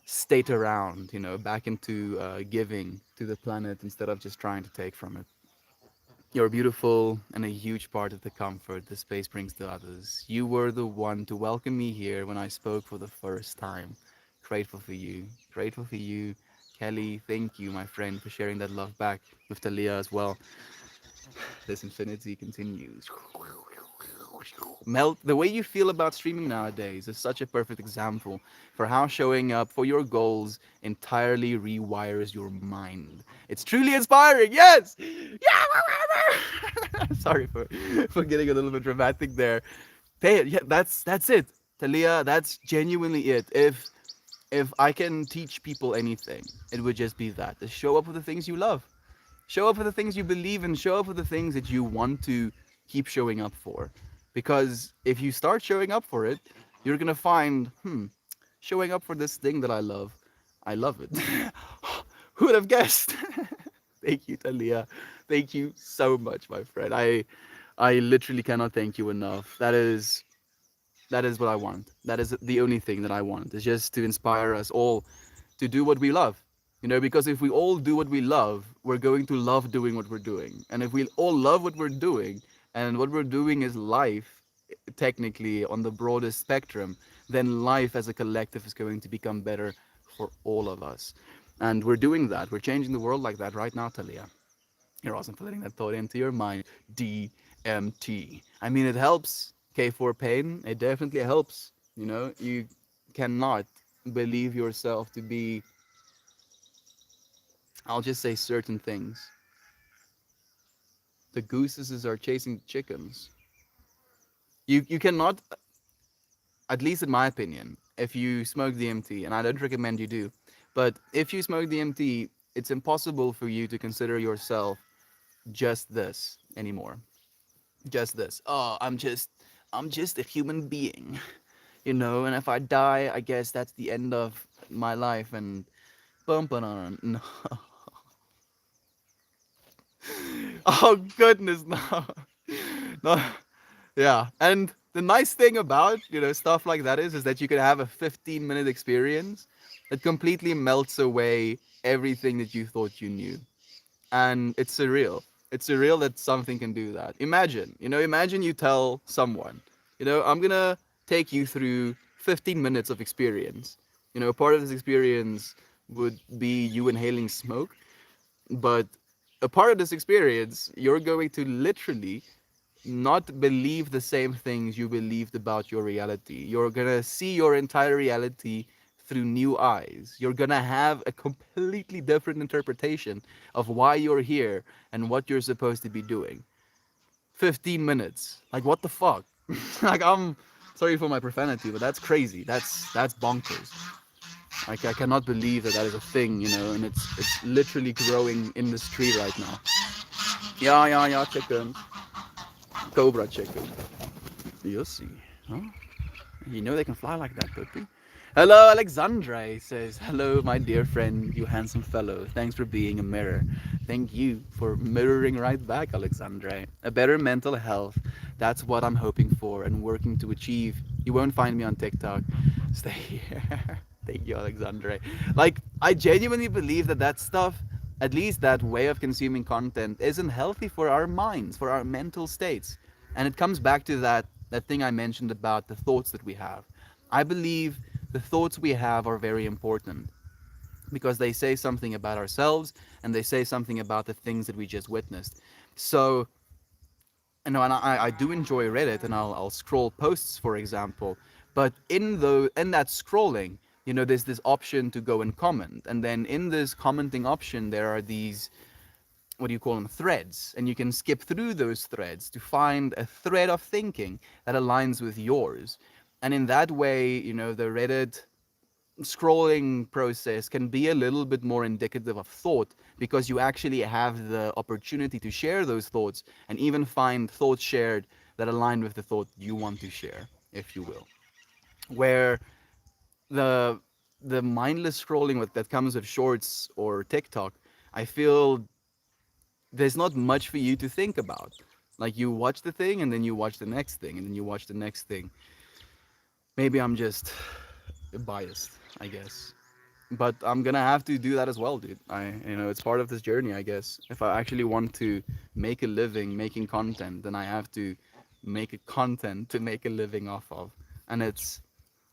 state around, back into giving to the planet instead of just trying to take from it. You're beautiful and a huge part of the comfort this space brings to others. You were the one to welcome me here when I spoke for the first time. Grateful for you. Grateful for you. Kelly, thank you, my friend, for sharing that love back with Talia as well. This infinity continues. Melt, the way you feel about streaming nowadays is such a perfect example for how showing up for your goals entirely rewires your mind. It's truly inspiring. Yes. Yeah. Sorry for getting a little bit dramatic there. Yeah, that's it, Talia. That's genuinely it. If I can teach people anything, it would just be that: to show up for the things you love. Show up for the things you believe in. Show up for the things that you want to keep showing up for. Because if you start showing up for it, you're gonna find, showing up for this thing that I love it. Who would have guessed? Thank you, Talia. Thank you so much, my friend. I literally cannot thank you enough. That is what I want. That is the only thing that I want. Is just to inspire us all to do what we love. Because if we all do what we love, we're going to love doing what we're doing. And if we all love what we're doing, and what we're doing is life, technically on the broadest spectrum, then life as a collective is going to become better for all of us. And we're doing that. We're changing the world like that right now, Talia. You're awesome for letting that thought into your mind. DMT. I mean, it helps. K4 pain. It definitely helps. You cannot believe yourself to be I'll just say certain things. The gooses are chasing the chickens. You cannot, at least in my opinion, if you smoke DMT, and I don't recommend you do, but if you smoke DMT, it's impossible for you to consider yourself just this anymore. Just this. Oh, I'm just a human being, you know. And if I die, I guess that's the end of my life. And bum on. No. Oh goodness, no, no. Yeah, and the nice thing about stuff like that is that you can have a 15-minute experience that completely melts away everything that you thought you knew, and it's surreal. It's surreal that something can do that. Imagine you tell someone, I'm gonna take you through 15 minutes of experience. Part of this experience would be you inhaling smoke, but a part of this experience, you're going to literally not believe the same things you believed about your reality. You're gonna see your entire reality through new eyes. You're gonna have a completely different interpretation of why you're here and what you're supposed to be doing. 15 minutes. Like, what the fuck? Like, I'm sorry for my profanity, but that's crazy. That's bonkers. Like, I cannot believe that that is a thing, and it's literally growing industry right now. Yeah, yeah, yeah, chicken. Cobra chicken. You'll see. Huh? They can fly like that, puppy. Hello, Alexandre says, hello, my dear friend, you handsome fellow. Thanks for being a mirror. Thank you for mirroring right back, Alexandre. A better mental health. That's what I'm hoping for and working to achieve. You won't find me on TikTok. Stay here. Thank you, Alexandre. Like, I genuinely believe that that stuff, at least that way of consuming content, isn't healthy for our minds, for our mental states. And it comes back to that thing I mentioned about the thoughts that we have. I believe the thoughts we have are very important because they say something about ourselves and they say something about the things that we just witnessed. So, and I do enjoy Reddit, and I'll scroll posts, for example, but in that scrolling, there's this option to go and comment, and then in this commenting option, there are these, what do you call them, threads, and you can skip through those threads to find a thread of thinking that aligns with yours. And in that way, the Reddit scrolling process can be a little bit more indicative of thought because you actually have the opportunity to share those thoughts and even find thoughts shared that align with the thought you want to share, if you will. Where the the mindless scrolling that comes with shorts or TikTok, I feel there's not much for you to think about. Like, you watch the thing and then you watch the next thing and then you watch the next thing. Maybe I'm just biased, I guess. But I'm gonna have to do that as well, dude. It's part of this journey, I guess. If I actually want to make a living making content, then I have to make a content to make a living off of. And it's,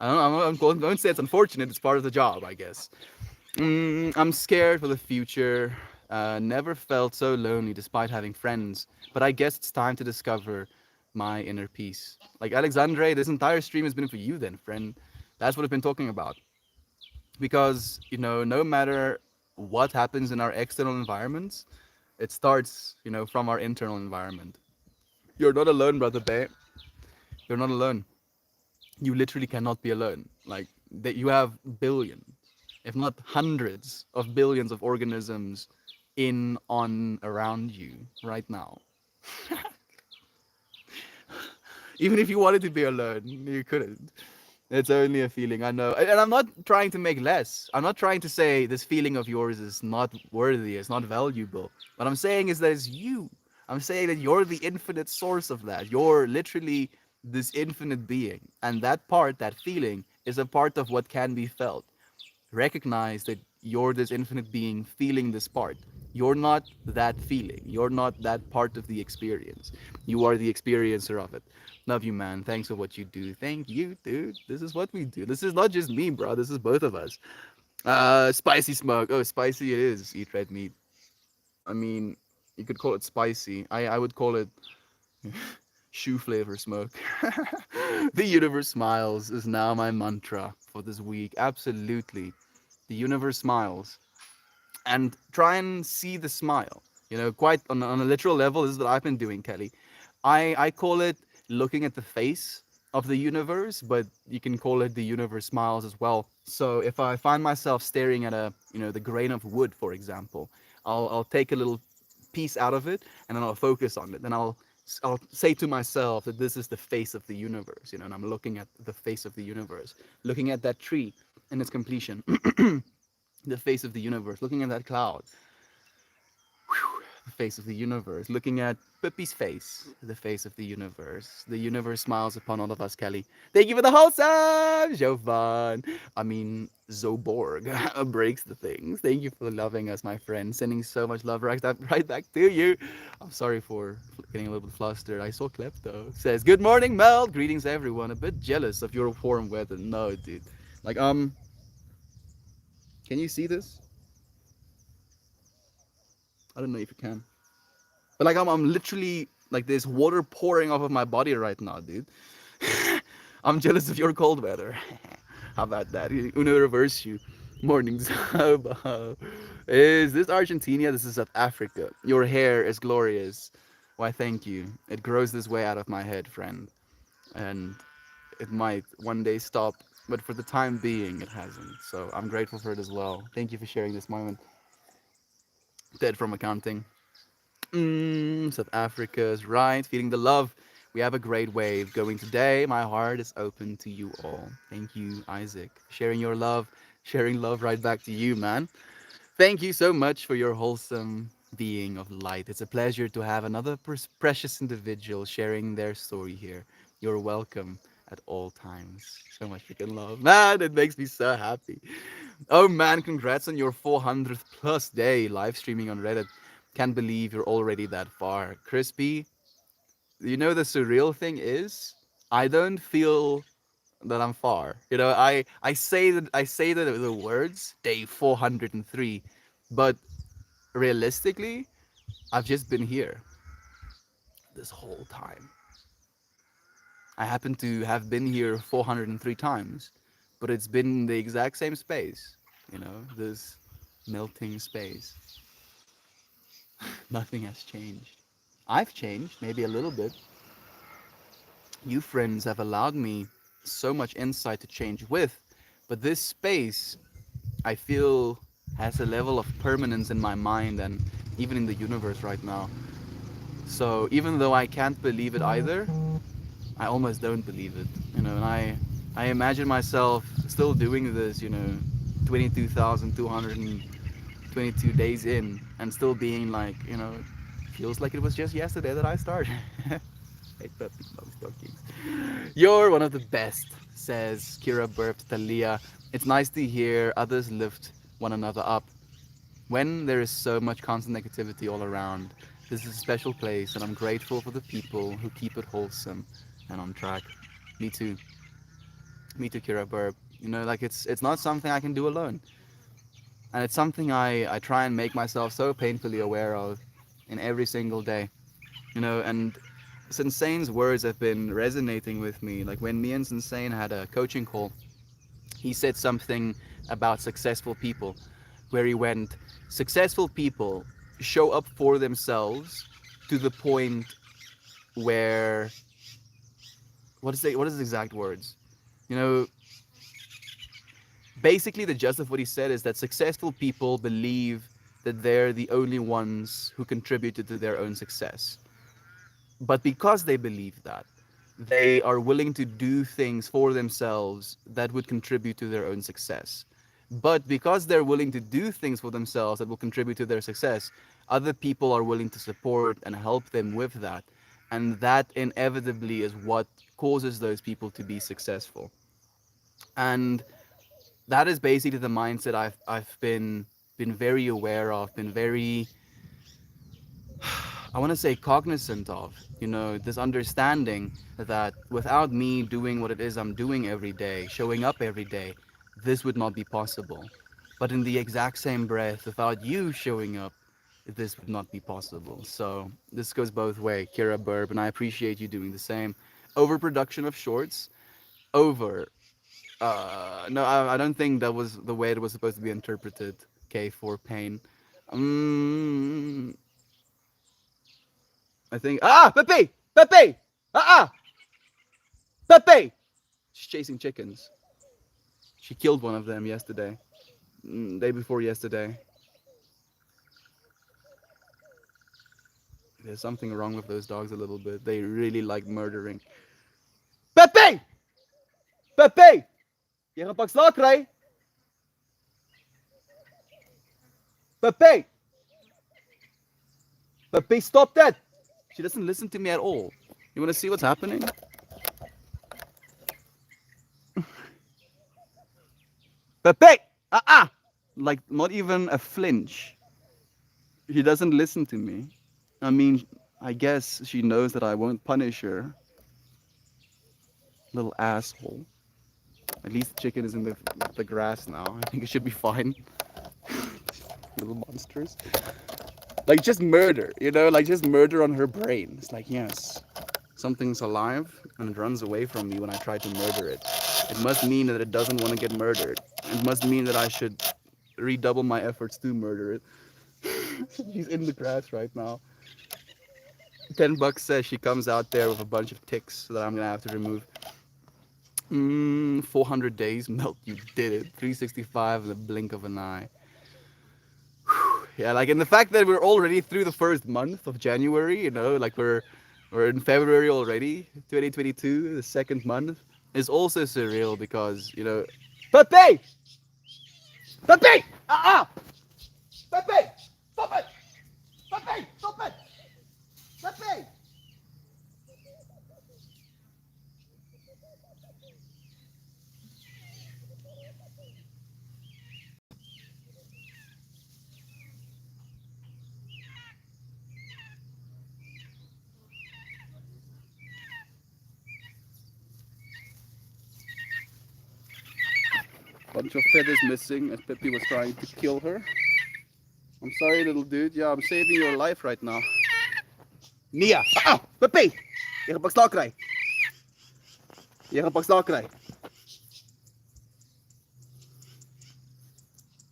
I don't know, I'm going to say it's unfortunate. It's part of the job, I guess. I'm scared for the future. Never felt so lonely despite having friends. But I guess it's time to discover my inner peace. Like, Alexandre, this entire stream has been for you then, friend. That's what I've been talking about. Because, no matter what happens in our external environments, it starts, from our internal environment. You're not alone, brother Bay. You're not alone. You literally cannot be alone. Like, that you have billions, if not hundreds of billions of organisms in, on, around you right now. Even if you wanted to be alone, you couldn't. It's only a feeling, I know. And I'm not trying to make less. I'm not trying to say this feeling of yours is not worthy, it's not valuable. What I'm saying is that it's you. I'm saying that you're the infinite source of that. You're literally this infinite being. And that part, that feeling, is a part of what can be felt. Recognize that you're this infinite being feeling this part. You're not that feeling. You're not that part of the experience. You are the experiencer of it. Love you, man. Thanks for what you do. Thank you, dude. This is what we do. This is not just me, bro. This is both of us. Spicy smoke. Oh, spicy it is. Eat red meat. I mean, you could call it spicy. I would call it shoe flavor smoke. The universe smiles is now my mantra for this week. Absolutely. The universe smiles. and try and see the smile. Quite on a literal level, this is what I've been doing, Kelly. I call it looking at the face of the universe, but you can call it the universe smiles as well. So if I find myself staring at the grain of wood, for example, I'll take a little piece out of it and then I'll focus on it. Then I'll say to myself that this is the face of the universe, and I'm looking at the face of the universe, looking at that tree in its completion, the face of the universe, looking at that cloud, the face of the universe, looking at Pippi's face, the face of the universe. The universe smiles upon all of us, Kelly. Thank you for the wholesome show fun. I mean, Zoborg breaks the things. Thank you for loving us, my friend. Sending so much love right back to you. I'm sorry for getting a little bit flustered. I saw Klepto. Says, good morning, Mel. Greetings, everyone. A bit jealous of your warm weather. No, dude. Like, can you see this? I don't know if you can. But like I'm literally like there's water pouring off of my body right now, dude. I'm jealous of your cold weather. How about that? Uno reverse you. Mornings. Is this Argentina? This is South Africa. Your hair is glorious. Why, thank you. It grows this way out of my head, friend. And it might one day stop, but for the time being, it hasn't. So I'm grateful for it as well. Thank you for sharing this moment. Dead from accounting. South Africa is right. Feeling the love. We have a great wave going today. My heart is open to you all. Thank you, Isaac. Sharing your love, sharing love right back to you, man. Thank you so much for your wholesome being of light. It's a pleasure to have another precious individual sharing their story here. You're welcome at all times. So much freaking love. Man, it makes me so happy. Oh man, congrats on your 400th plus day live streaming on Reddit. Can't believe you're already that far. Crispy, the surreal thing is, I don't feel that I'm far. I say that the words day 403, but realistically, I've just been here this whole time. I happen to have been here 403 times, but it's been the exact same space, this melting space. Nothing has changed. I've changed, maybe a little bit. You friends have allowed me so much insight to change with, but this space, I feel, has a level of permanence in my mind and even in the universe right now. So even though I can't believe it either, I almost don't believe it. And I imagine myself still doing this, 22,222 days in, and still being like, feels like it was just yesterday that I started. Hey, puppy loves doggies. You're one of the best, says Kira burped Talia. It's nice to hear others lift one another up. When there is so much constant negativity all around, this is a special place, and I'm grateful for the people who keep it wholesome and on track. Me too. Me too, Kira Burp. Like it's not something I can do alone. And it's something I try and make myself so painfully aware of in every single day. And Sensane's words have been resonating with me. Like when me and Sensane had a coaching call, he said something about successful people, where he went, successful people show up for themselves to the point where, what is the exact words? You know, Basically the gist of what he said is that successful people believe that they're the only ones who contributed to their own success. But because they believe that, they are willing to do things for themselves that would contribute to their own success. But because they're willing to do things for themselves that will contribute to their success, other people are willing to support and help them with that. And that inevitably is what causes those people to be successful. And that is basically the mindset I've been very aware of, been very, I want to say, cognizant of, this understanding that without me doing what it is I'm doing every day, showing up every day, this would not be possible. But in the exact same breath, without you showing up, this would not be possible. So this goes both way, Kira Burb, and I appreciate you doing the same. Overproduction of shorts, over. No, I don't think that was the way it was supposed to be interpreted. Okay, for pain. Mm, I think. Ah, Pepe! Pepe! Pepe! She's chasing chickens. She killed one of them yesterday. Day before yesterday. There's something wrong with those dogs a little bit. They really like murdering. Pepe! Pepe! Jy gaan pak slaag kry. Pepe! Pepe, stop that! She doesn't listen to me at all. You want to see what's happening? Pepe! Like, not even a flinch. She doesn't listen to me. I mean, I guess she knows that I won't punish her. Little asshole. At least the chicken is in the grass now. I think it should be fine. Little monsters. Like, just murder, you know? Like, just murder on her brain. It's like, yes, something's alive and it runs away from me when I try to murder it. It must mean that it doesn't want to get murdered. It must mean that I should redouble my efforts to murder it. She's in the grass right now. $10 says she comes out there with a bunch of ticks that I'm gonna have to remove. 400 days, Melt, you did it. 365 in the blink of an eye. Yeah, like, and the fact that we're already through the first month of January, you know, like we're in February already, 2022, the second month, is also surreal because, you know, Pepe! Pepe! Pepe! Stop it! Pepe! Stop it! Pepe! Bunch of feathers missing as Pepe was trying to kill her. I'm sorry, little dude. Yeah, I'm saving your life right now. Nia! Pepe! Jy gaan pak slaag kry. Jy gaan pak slaag kry.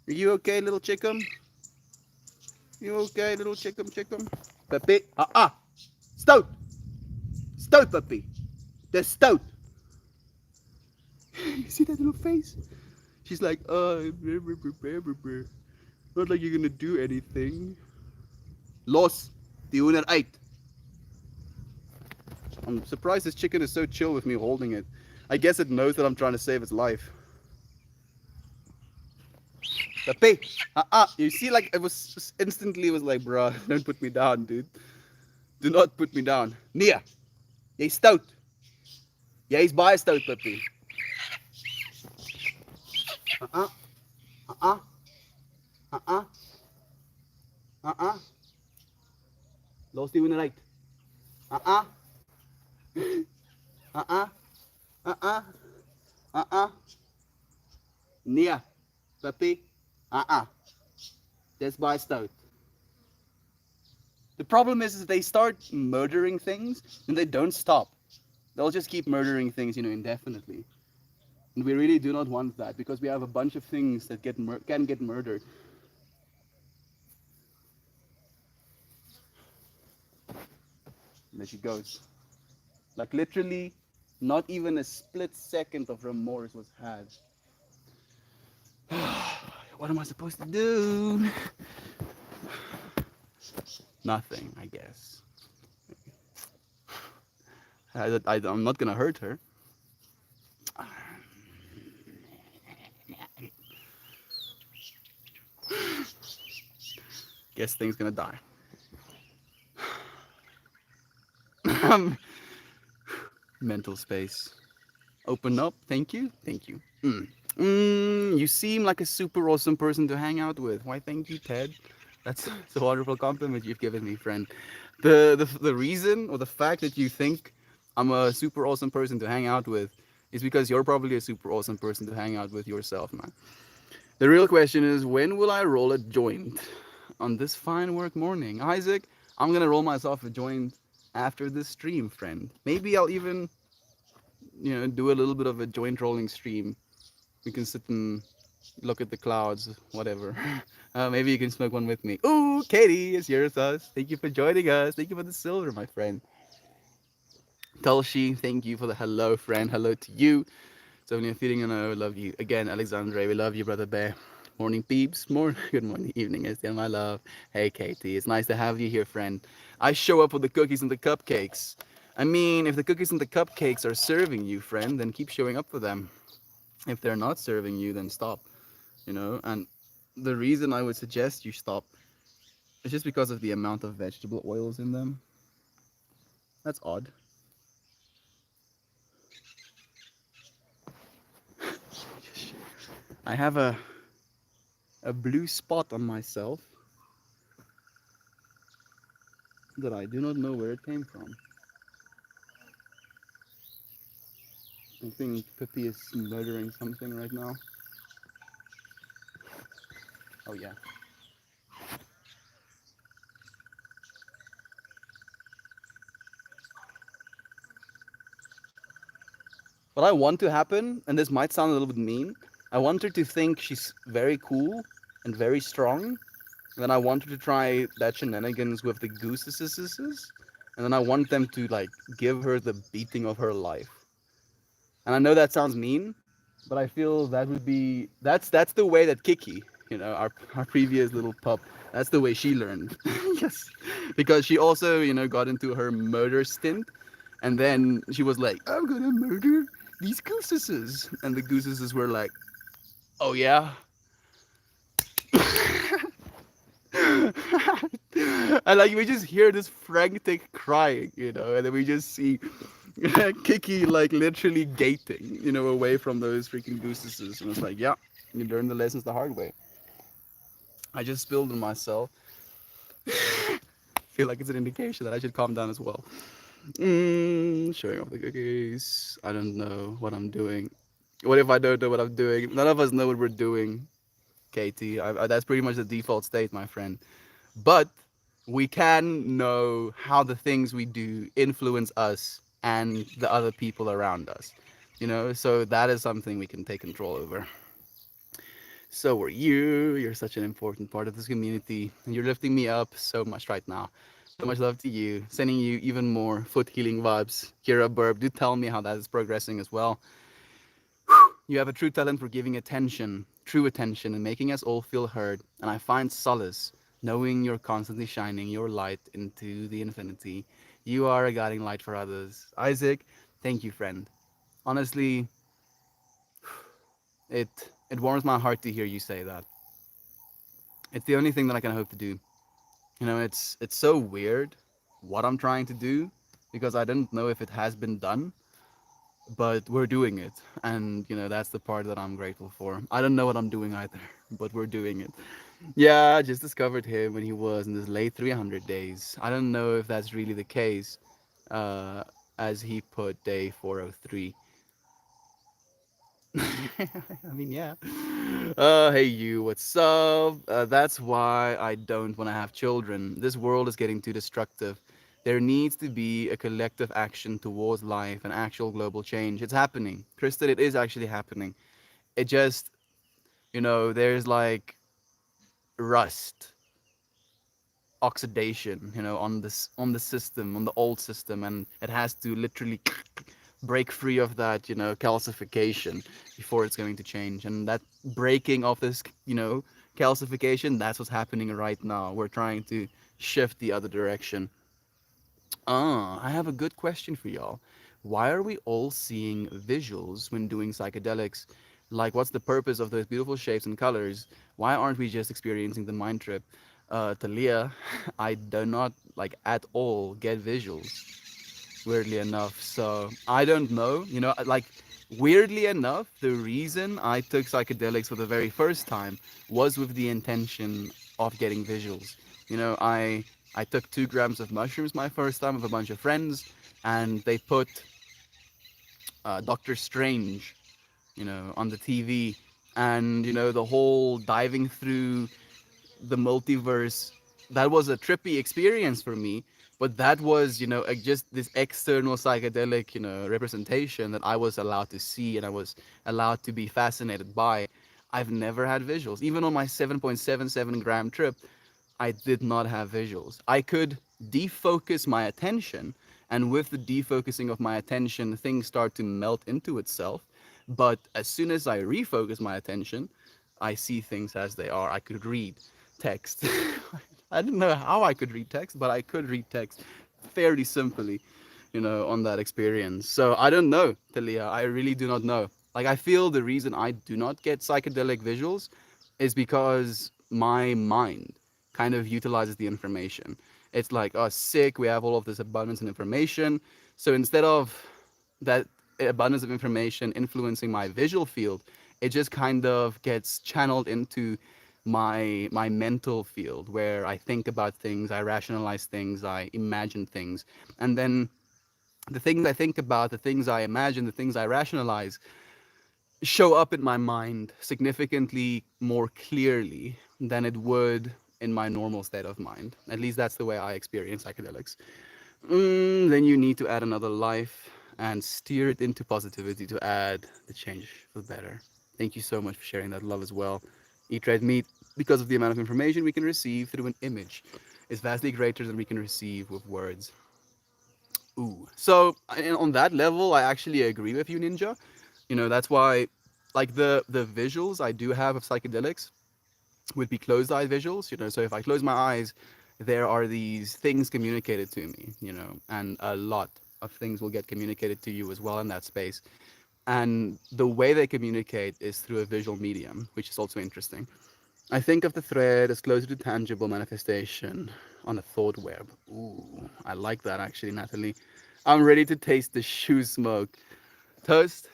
Are you okay, little chicken? You okay, little chicken? Pepe, stout! Stout, Pepe. They're stout. You see that little face? She's like, not like you're gonna do anything. Los, die hoender uit. I'm surprised this chicken is so chill with me holding it. I guess it knows that I'm trying to save its life. Pepe, you see, like, it was just instantly was like, bruh, don't put me down, dude. Do not put me down. Nia, jy's stout. Jy's baie stout, Pepe. Los die hoender uit. Nia, Pepe, that's by stout. The problem is they start murdering things and they don't stop. They'll just keep murdering things, you know, indefinitely. And we really do not want that because we have a bunch of things that can get murdered. And there she goes. Like, literally, not even a split second of remorse was had. What am I supposed to do? Nothing, I guess. I'm not gonna hurt her. Guess thing's gonna die. Mental space. Open up. Thank you. Thank you. You seem like a super awesome person to hang out with. Why, thank you, Ted. That's a wonderful compliment you've given me, friend. The reason or the fact that you think I'm a super awesome person to hang out with is because you're probably a super awesome person to hang out with yourself, man. The real question is, when will I roll a joint on this fine work morning? Isaac, I'm gonna roll myself a joint after this stream, friend. Maybe I'll even, you know, do a little bit of a joint rolling stream. We can sit and look at the clouds, whatever. Maybe you can smoke one with me. Ooh, Katie is here with us. Thank you for joining us. Thank you for the silver, my friend. Tulshi, thank you for the hello, friend. Hello to you. So when you're feeling, I love you. Again, Alexandre, we love you, brother bear. Morning, peeps. Good morning, evening, Estienne, my love. Hey, Katie. It's nice to have you here, friend. I show up with the cookies and the cupcakes. I mean, if the cookies and the cupcakes are serving you, friend, then keep showing up for them. If they're not serving you, then stop. And the reason I would suggest you stop is just because of the amount of vegetable oils in them. That's odd. I have a blue spot on myself that I do not know where it came from. I think Pippi is murdering something right now. Oh yeah. What I want to happen, and this might sound a little bit mean, I want her to think she's very cool and very strong. And then I want her to try that shenanigans with the gooses, and then I want them to like give her the beating of her life. And I know that sounds mean, but I feel that would be that's the way that Kiki, our previous little pup, that's the way she learned. Yes, because she also got into her murder stint, and then she was like, I'm gonna murder these gooses, and the gooses were like, oh yeah. And like we just hear this frantic crying, and then we just see Kiki like literally gating, away from those freaking gooses. And it's like, yeah, you learn the lessons the hard way. I just spilled on myself. Feel like it's an indication that I should calm down as well. Showing off the cookies. I don't know what I'm doing. What if I don't know what I'm doing? None of us know what we're doing, Katie. That's pretty much the default state, my friend. But we can know how the things we do influence us and the other people around us. So that is something we can take control over. So are you. You're such an important part of this community, and you're lifting me up so much right now. So much love to you. Sending you even more foot healing vibes. Kira Burb, do tell me how that is progressing as well. You have a true talent for giving attention, true attention, and making us all feel heard. And I find solace knowing you're constantly shining your light into the infinity. You are a guiding light for others. Isaac, thank you, friend. Honestly, it it warms my heart to hear you say that. It's the only thing that I can hope to do. It's so weird what I'm trying to do because I don't know if it has been done, but we're doing it, and that's the part that I'm grateful for. I don't know what I'm doing either, but we're doing it. Yeah, I just discovered him when he was in his late 300 days. I don't know if that's really the case, uh, as he put day 403. I mean, yeah. Hey you, what's up? That's why I don't want to have children. This world is getting too destructive. There needs to be a collective action towards life and actual global change. It's happening. Kristen, it is actually happening. It just, there's like rust, oxidation, on the system, on the old system, and it has to literally break free of that, calcification before it's going to change. And that breaking of this, calcification, that's what's happening right now. We're trying to shift the other direction. I have a good question for y'all. Why are we all seeing visuals when doing psychedelics? Like, what's the purpose of those beautiful shapes and colors? Why aren't we just experiencing the mind trip? Talia, I do not like at all get visuals, weirdly enough. So I don't know. Like weirdly enough, the reason I took psychedelics for the very first time was with the intention of getting visuals. I took 2 grams of mushrooms my first time with a bunch of friends, and they put Doctor Strange, on the TV, and the whole diving through the multiverse, that was a trippy experience for me. But that was just this external psychedelic representation that I was allowed to see and I was allowed to be fascinated by. I've never had visuals. Even on my 7.77 gram trip, I did not have visuals. I could defocus my attention, and with the defocusing of my attention, things start to melt into itself. But as soon as I refocus my attention, I see things as they are. I could read text. I didn't know how I could read text, but I could read text fairly simply, on that experience. So I don't know, Talia. I really do not know. Like, I feel the reason I do not get psychedelic visuals is because my mind kind of utilizes the information. It's like, oh, sick, we have all of this abundance of information. So instead of that abundance of information influencing my visual field, it just kind of gets channeled into my mental field where I think about things, I rationalize things, I imagine things. And then the things I think about, the things I imagine, the things I rationalize show up in my mind significantly more clearly than it would in my normal state of mind. At least that's the way I experience psychedelics. Then you need to add another life and steer it into positivity to add the change for the better. Thank you so much for sharing that love as well. Eat red meat, because of the amount of information we can receive through an image, is vastly greater than we can receive with words. Ooh. So on that level, I actually agree with you, Ninja. That's why, like the visuals I do have of psychedelics would be closed eye visuals. So if I close my eyes, there are these things communicated to me. And a lot of things will get communicated to you as well in that space. And the way they communicate is through a visual medium, which is also interesting. I think of the thread as closer to tangible manifestation on a thought web. Ooh, I like that actually, Natalie. I'm ready to taste the shoe smoke. Toast,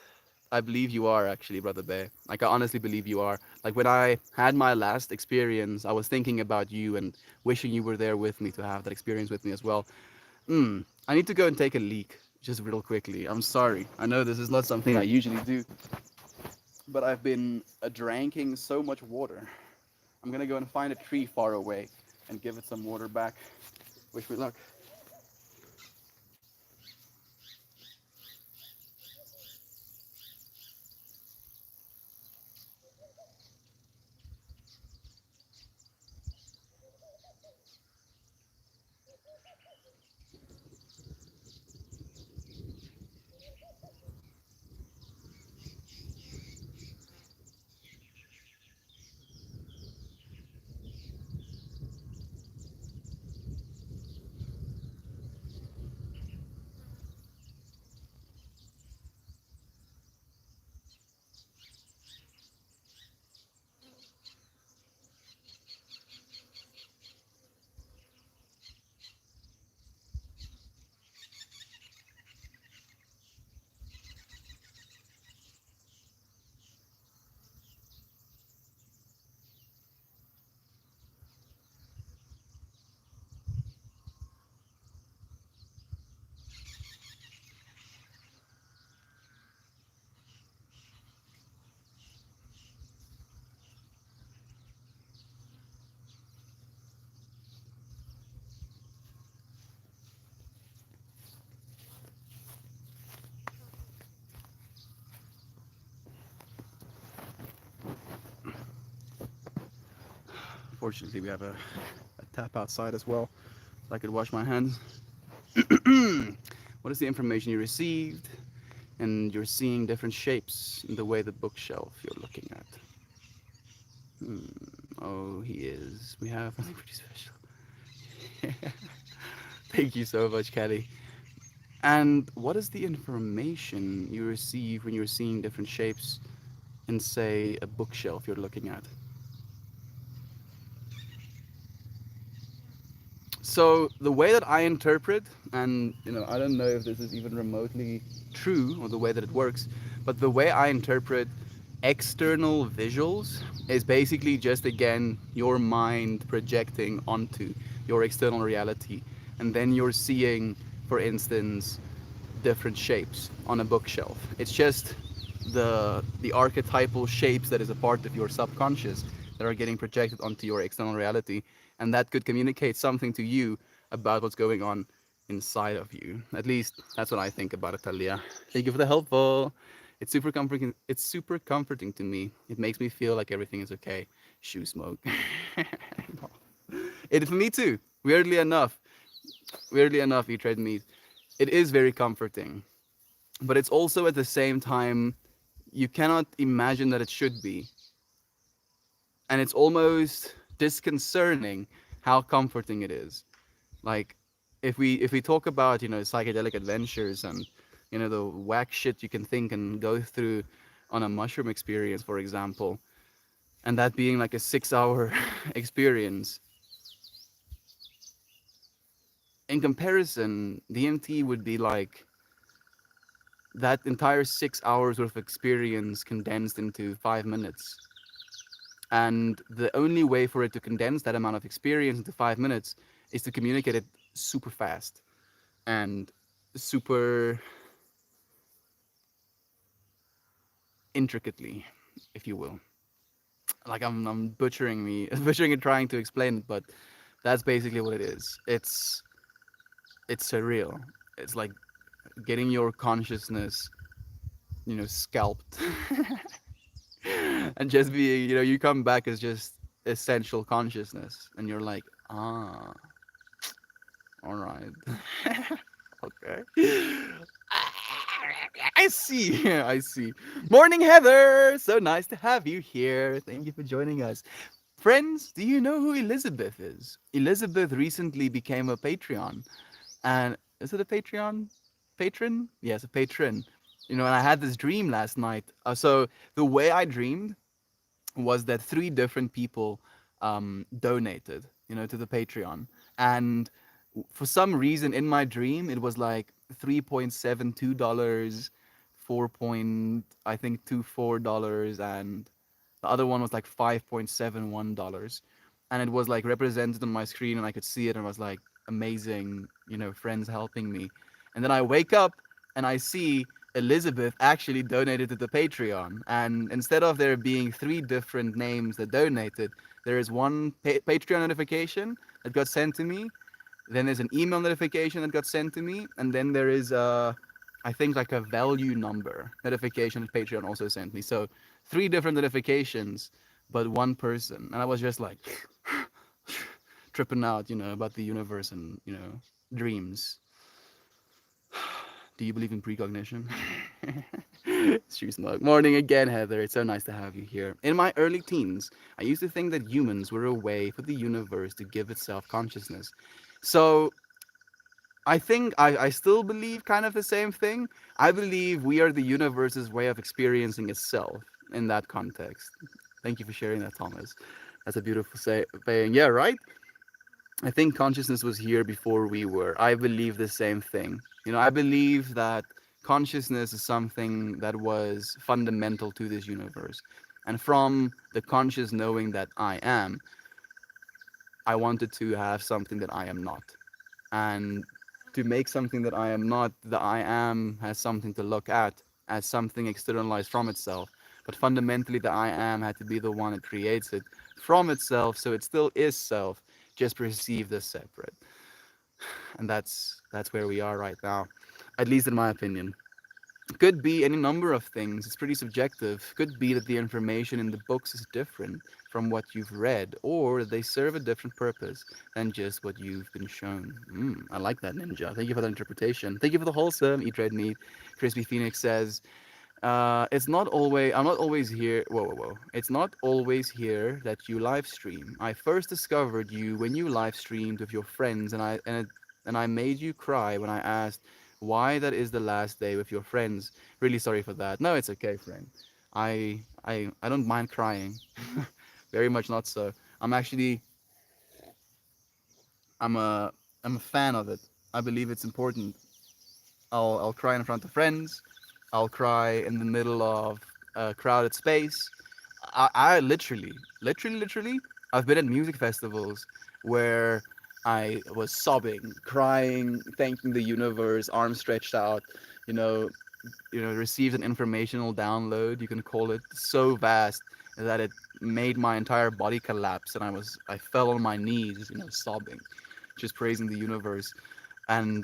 I believe you are actually, Brother Bear. Like, I honestly believe you are. Like, when I had my last experience, I was thinking about you and wishing you were there with me to have that experience with me as well. I need to go and take a leak just real quickly. I'm sorry. I know this is not something I usually do, but I've been drinking so much water. I'm gonna go and find a tree far away and give it some water back. Wish me luck. Fortunately, we have a tap outside as well, so I could wash my hands. What is the information you received? And you're seeing different shapes in the way the bookshelf you're looking at. Oh, he is. We have something pretty special. Thank you so much, Kelly. And what is the information you receive when you're seeing different shapes in, say, a bookshelf you're looking at? So the way that I interpret, and I don't know if this is even remotely true or the way that it works, but the way I interpret external visuals is basically just again your mind projecting onto your external reality, and then you're seeing, for instance, different shapes on a bookshelf. It's just the archetypal shapes that is a part of your subconscious that are getting projected onto your external reality, and that could communicate something to you about what's going on inside of you. At least that's what I think about it, Talia. Thank you for the helpful. It's super comforting. It's super comforting to me. It makes me feel like everything is okay. Shoe smoke. It for me too. Weirdly enough, you trade me. It is very comforting, but it's also at the same time you cannot imagine that it should be, and it's almost disconcerting how comforting it is. Like if we talk about psychedelic adventures and the whack shit you can think and go through on a mushroom experience, for example, and that being like a 6 hour experience, in comparison, DMT would be like that entire 6 hours worth of experience condensed into 5 minutes. And the only way for it to condense that amount of experience into 5 minutes is to communicate it super fast and super intricately, if you will. Like I'm butchering me butchering it trying to explain it, but that's basically what it is. It's surreal. It's like getting your consciousness, scalped and just being, you come back as just essential consciousness, and you're like, ah, all right. Okay. I see. I see. Morning, Heather. So nice to have you here. Thank you for joining us. Friends, do you know who Elizabeth is? Elizabeth recently became a Patreon. And is it a Patreon? Patron? Yes, a patron. And I had this dream last night. So the way I dreamed was that three different people donated, to the Patreon. And for some reason in my dream, it was like $3.72, I think $24, and the other one was like $5.71. And it was like represented on my screen and I could see it and I was like, amazing, friends helping me. And then I wake up and I see Elizabeth actually donated to the Patreon. And instead of there being three different names that donated, there is one Patreon notification that got sent to me. Then there's an email notification that got sent to me. And then there is I think like a value number notification that Patreon also sent me. So three different notifications, but one person. And I was just like tripping out, about the universe and, dreams. Do you believe in precognition? Shoe smoke. Morning again, Heather. It's so nice to have you here. In my early teens, I used to think that humans were a way for the universe to give itself consciousness. So I think I still believe kind of the same thing. I believe we are the universe's way of experiencing itself in that context. Thank you for sharing that, Thomas. That's a beautiful saying. Yeah, right? I think consciousness was here before we were. I believe the same thing. I believe that consciousness is something that was fundamental to this universe. And from the conscious knowing that I am, I wanted to have something that I am not. And to make something that I am not, the I am has something to look at as something externalized from itself. But fundamentally, the I am had to be the one that creates it from itself, so it still is self, just perceived as separate. And that's where we are right now, at least in my opinion. Could be any number of things. It's pretty subjective. Could be that the information in the books is different from what you've read, or they serve a different purpose than just what you've been shown. I like that, Ninja. Thank you for that interpretation. Thank you for the wholesome. Eat Red Meat. Crispy Phoenix says, it's not always. I'm not always here. Whoa, whoa, whoa! It's not always here that you live stream. I first discovered you when you live streamed with your friends, and I made you cry when I asked why that is the last day with your friends. Really sorry for that. No, it's okay, friend. I don't mind crying. Very much not so. I'm actually I'm a I'm a fan of it. I believe it's important. I'll cry in front of friends. I'll cry in the middle of a crowded space. I literally, I've been at music festivals where I was sobbing, crying, thanking the universe, arms stretched out, you know, received an informational download, you can call it, so vast that it made my entire body collapse, and I fell on my knees, sobbing, just praising the universe. And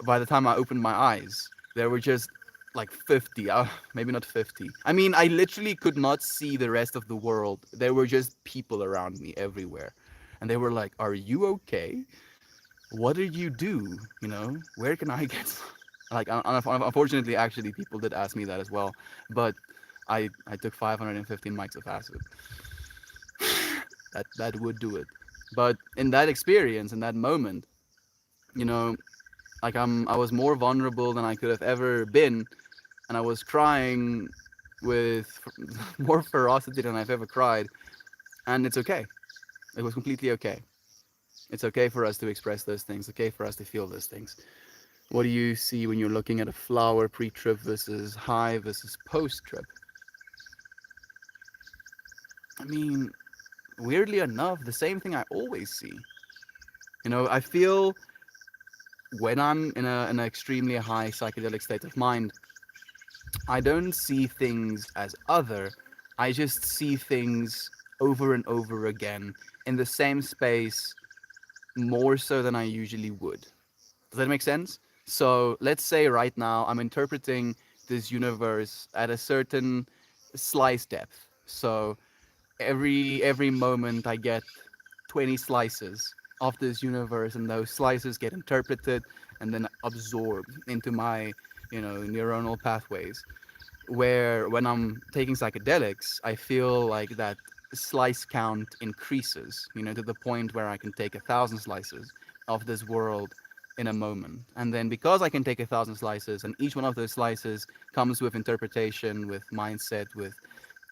by the time I opened my eyes, there were just like 50, maybe not 50. I mean, I literally could not see the rest of the world. There were just people around me everywhere. And they were like, "Are you okay? What did you do? You know, where can I get some?" Like, unfortunately, actually, people did ask me that as well. But I took 515 mics of acid. That would do it. But in that experience, in that moment, you know, like I was more vulnerable than I could have ever been, and I was crying with more ferocity than I've ever cried, and it's okay. It was completely okay. It's okay for us to express those things. Okay for us to feel those things. What do you see when you're looking at a flower pre-trip versus high versus post-trip? I mean, weirdly enough, the same thing I always see. I feel when I'm in an extremely high psychedelic state of mind, I don't see things as other. I just see things over and over again in the same space more so than I usually would. Does that make sense? So let's say right now I'm interpreting this universe at a certain slice depth. So every moment I get 20 slices of this universe, and those slices get interpreted and then absorbed into my neuronal pathways, where when I'm taking psychedelics, I feel like that slice count increases, to the point where I can take 1,000 slices of this world in a moment. And then because I can take 1,000 slices, and each one of those slices comes with interpretation, with mindset, with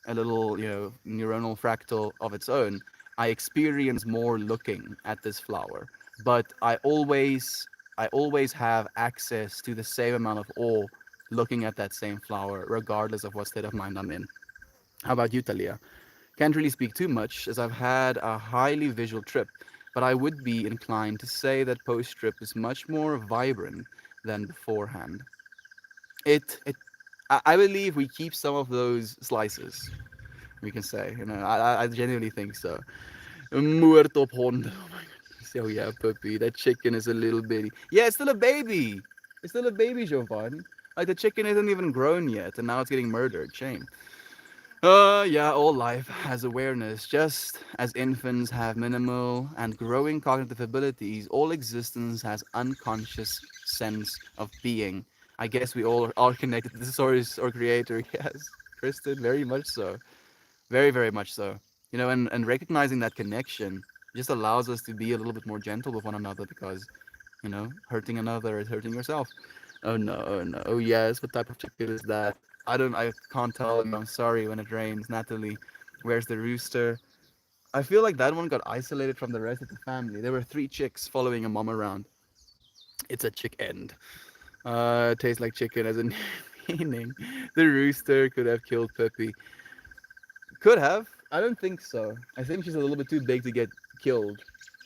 a little, neuronal fractal of its own, I experience more looking at this flower. But I always have access to the same amount of awe looking at that same flower, regardless of what state of mind I'm in. How about you, Talia? Can't really speak too much, as I've had a highly visual trip, but I would be inclined to say that post trip is much more vibrant than beforehand. I believe we keep some of those slices. We can say, I genuinely think so. Moord op hond. Oh my goodness. Oh yeah, puppy. That chicken is a little bitty. Yeah, it's still a baby. It's still a baby, Jovan. Like the chicken isn't even grown yet, and now it's getting murdered. Shame. Yeah, all life has awareness. Just as infants have minimal and growing cognitive abilities, all existence has unconscious sense of being. I guess we all are connected to the source or creator. Yes, Kristen, very much so. Very, very much so. And recognizing that connection just allows us to be a little bit more gentle with one another, because, hurting another is hurting yourself. Oh no, oh no, oh yes, what type of chicken is that? I can't tell you, I'm sorry when it rains. Natalie, where's the rooster? I feel like that one got isolated from the rest of the family. There were three chicks following a mom around. It's a chick end. Tastes like chicken as a meaning. The rooster could have killed Peppy. Could have. I don't think so. I think she's a little bit too big to get killed.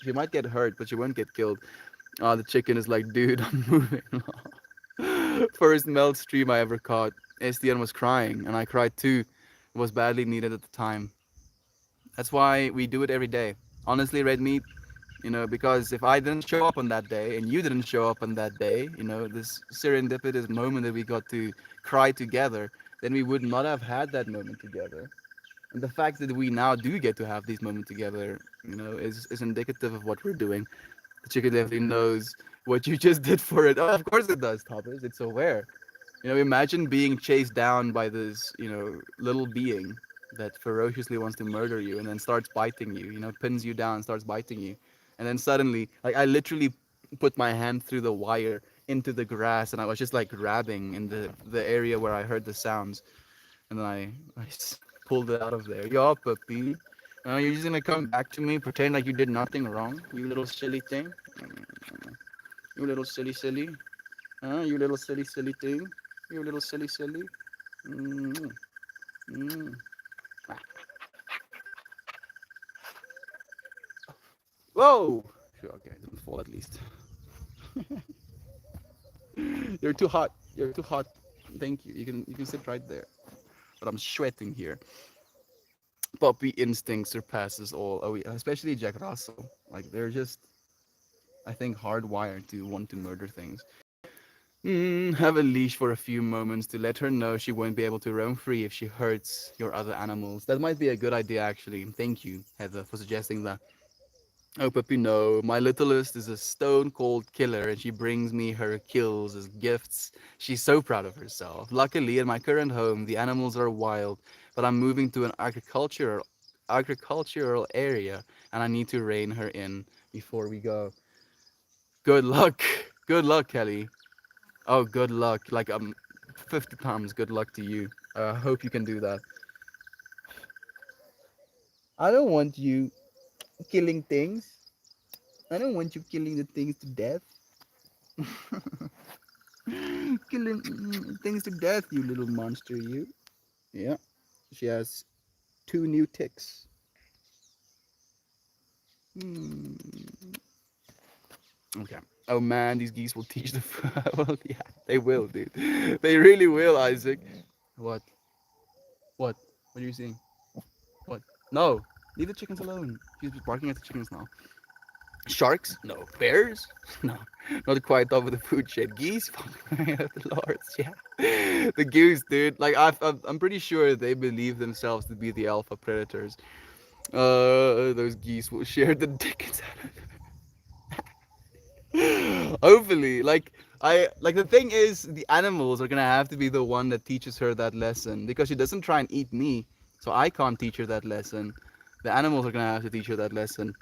She might get hurt, but she won't get killed. The chicken is like, dude, I'm moving. First melt stream I ever caught. Estienne was crying, and I cried too. It was badly needed at the time. That's why we do it every day. Honestly, red meat, because if I didn't show up on that day and you didn't show up on that day, this serendipitous moment that we got to cry together, then we would not have had that moment together. And the fact that we now do get to have these moments together, is indicative of what we're doing. The chicken definitely knows what you just did for it. Oh, of course it does, Thomas. It's aware. Imagine being chased down by this, little being that ferociously wants to murder you and then starts biting you, pins you down, starts biting you. And then suddenly, like, I literally put my hand through the wire into the grass, and I was just like grabbing in the area where I heard the sounds. And then I pulled it out of there. Yo, puppy. You're just gonna come back to me, pretend like you did nothing wrong, you little silly thing. You little silly silly. You little silly silly thing. You little silly silly. Mm, mm. Whoa! Sure, okay, it didn't fall at least. You're too hot. You're too hot. Thank you. You can sit right there. But I'm sweating here. Puppy instinct surpasses all. Oh, yeah, especially Jack Russell. Like they're just, I think, hardwired to want to murder things. Have a leash for a few moments to let her know she won't be able to roam free if she hurts your other animals. That might be a good idea, actually. Thank you, Heather, for suggesting that. Oh, Peppino, my littlest is a stone cold killer and she brings me her kills as gifts. She's so proud of herself. Luckily, in my current home, the animals are wild, but I'm moving to an agricultural area and I need to rein her in before we go. Good luck. Good luck, Kelly. Oh, good luck. Like 50 times good luck to you. I hope you can do that. I don't want you killing things. I don't want you killing the things to death. Killing things to death, you little monster, you. Yeah, she has two new ticks. Hmm. Okay. Oh man, these geese will teach the. Well, yeah, they will, dude. They really will, Isaac. What? What? What are you seeing? What? No, leave the chickens alone. She's barking at the chickens now. Sharks? No. Bears? No. Not quite top of the food chain. Geese? The lords, yeah. The goose, dude. Like I'm pretty sure they believe themselves to be the alpha predators. Those geese will share the tickets. Hopefully, like the thing is, the animals are gonna have to be the one that teaches her that lesson because she doesn't try and eat me, so I can't teach her that lesson. The animals are gonna have to teach her that lesson.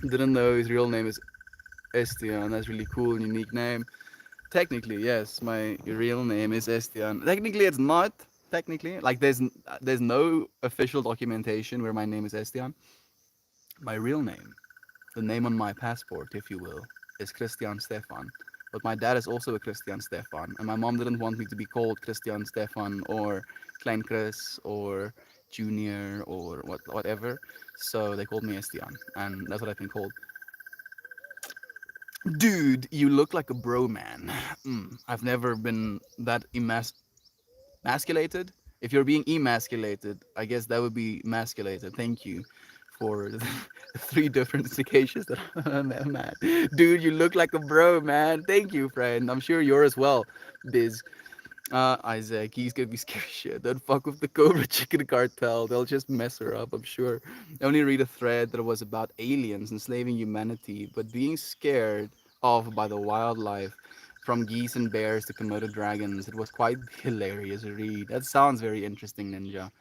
Didn't know his real name is Estian. That's really cool and unique name. Technically, yes, my real name is Estian. Technically, it's not. Technically, like there's no official documentation where my name is Estian. My real name, the name on my passport, if you will, is Christian Stefan. But my dad is also a Christian Stefan, and my mom didn't want me to be called Christian Stefan or Klein Chris or Junior or whatever. So they called me Estian, and that's what I've been called. Dude, you look like a bro man. I've never been that emasculated. If you're being emasculated, I guess that would be emasculated. Thank you for the three different indications that I'm a man. Dude, you look like a bro, man. Thank you, friend. I'm sure you're as well, Biz. Isaac, he's gonna be scary shit. Don't fuck with the Cobra Chicken Cartel. They'll just mess her up, I'm sure. I only read a thread that was about aliens enslaving humanity, but being scared off by the wildlife, from geese and bears to Komodo dragons. It was quite hilarious read. That sounds very interesting, Ninja.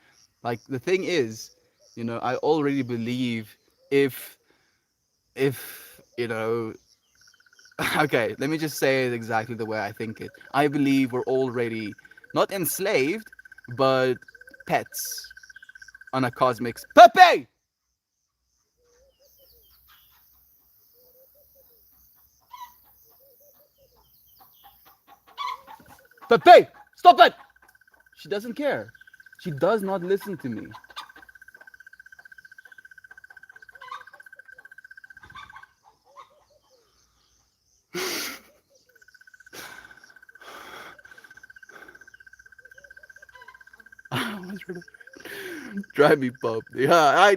Like the thing is, I already believe if if okay, let me just say it exactly the way I think it. I believe we're already not enslaved, but pets on a cosmic. Pepe! Pepe! Stop it! She doesn't care. She does not listen to me. Drive me pup. Yeah,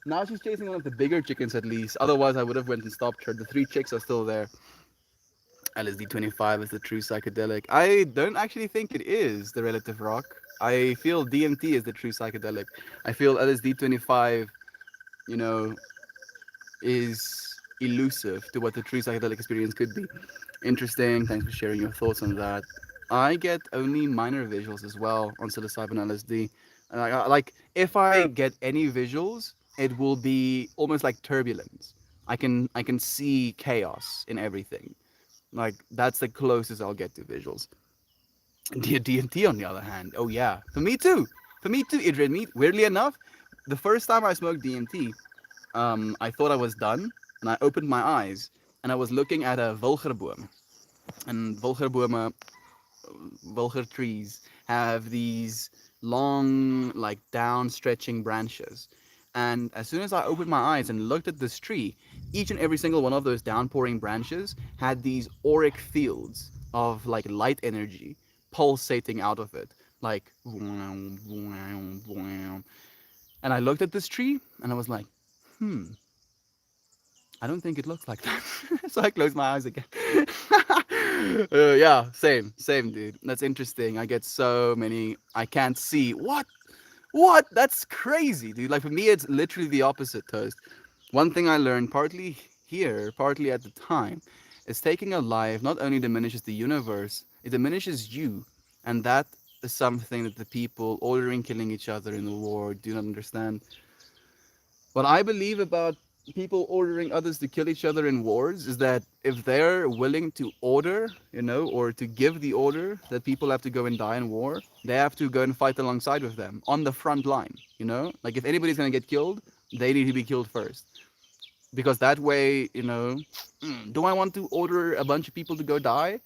now she's chasing one of the bigger chickens at least. Otherwise, I would have went and stopped her. The three chicks are still there. LSD-25 is the true psychedelic. I don't actually think it is the relative rock. I feel DMT is the true psychedelic. I feel LSD-25, you know, is elusive to what the true psychedelic experience could be. Interesting. Thanks for sharing your thoughts on that. I get only minor visuals as well on psilocybin LSD. Like if I get any visuals, it will be almost like turbulence. I can see chaos in everything. Like that's the closest I'll get to visuals. DMT on the other hand, oh yeah, for me too. For me too, Adrian. Me weirdly enough, the first time I smoked DMT, I thought I was done, and I opened my eyes, and I was looking at a Vulgerboom. And Vulgar trees have these long, like down stretching branches. And as soon as I opened my eyes and looked at this tree, each and every single one of those downpouring branches had these auric fields of like light energy pulsating out of it. Like, and I looked at this tree and I was like, I don't think it looks like that. So I closed my eyes again. Yeah, same, dude. That's interesting. I get so many. I can't see. What? That's crazy, dude. Like for me, it's literally the opposite, Toast. One thing I learned, partly here, partly at the time, is taking a life not only diminishes the universe, it diminishes you. And that is something that the people ordering killing each other in the war do not understand. What I believe about people ordering others to kill each other in wars is that if they're willing to order, or to give the order that people have to go and die in war, they have to go and fight alongside with them on the front line. Like if anybody's going to get killed, they need to be killed first. Because that way, do I want to order a bunch of people to go die?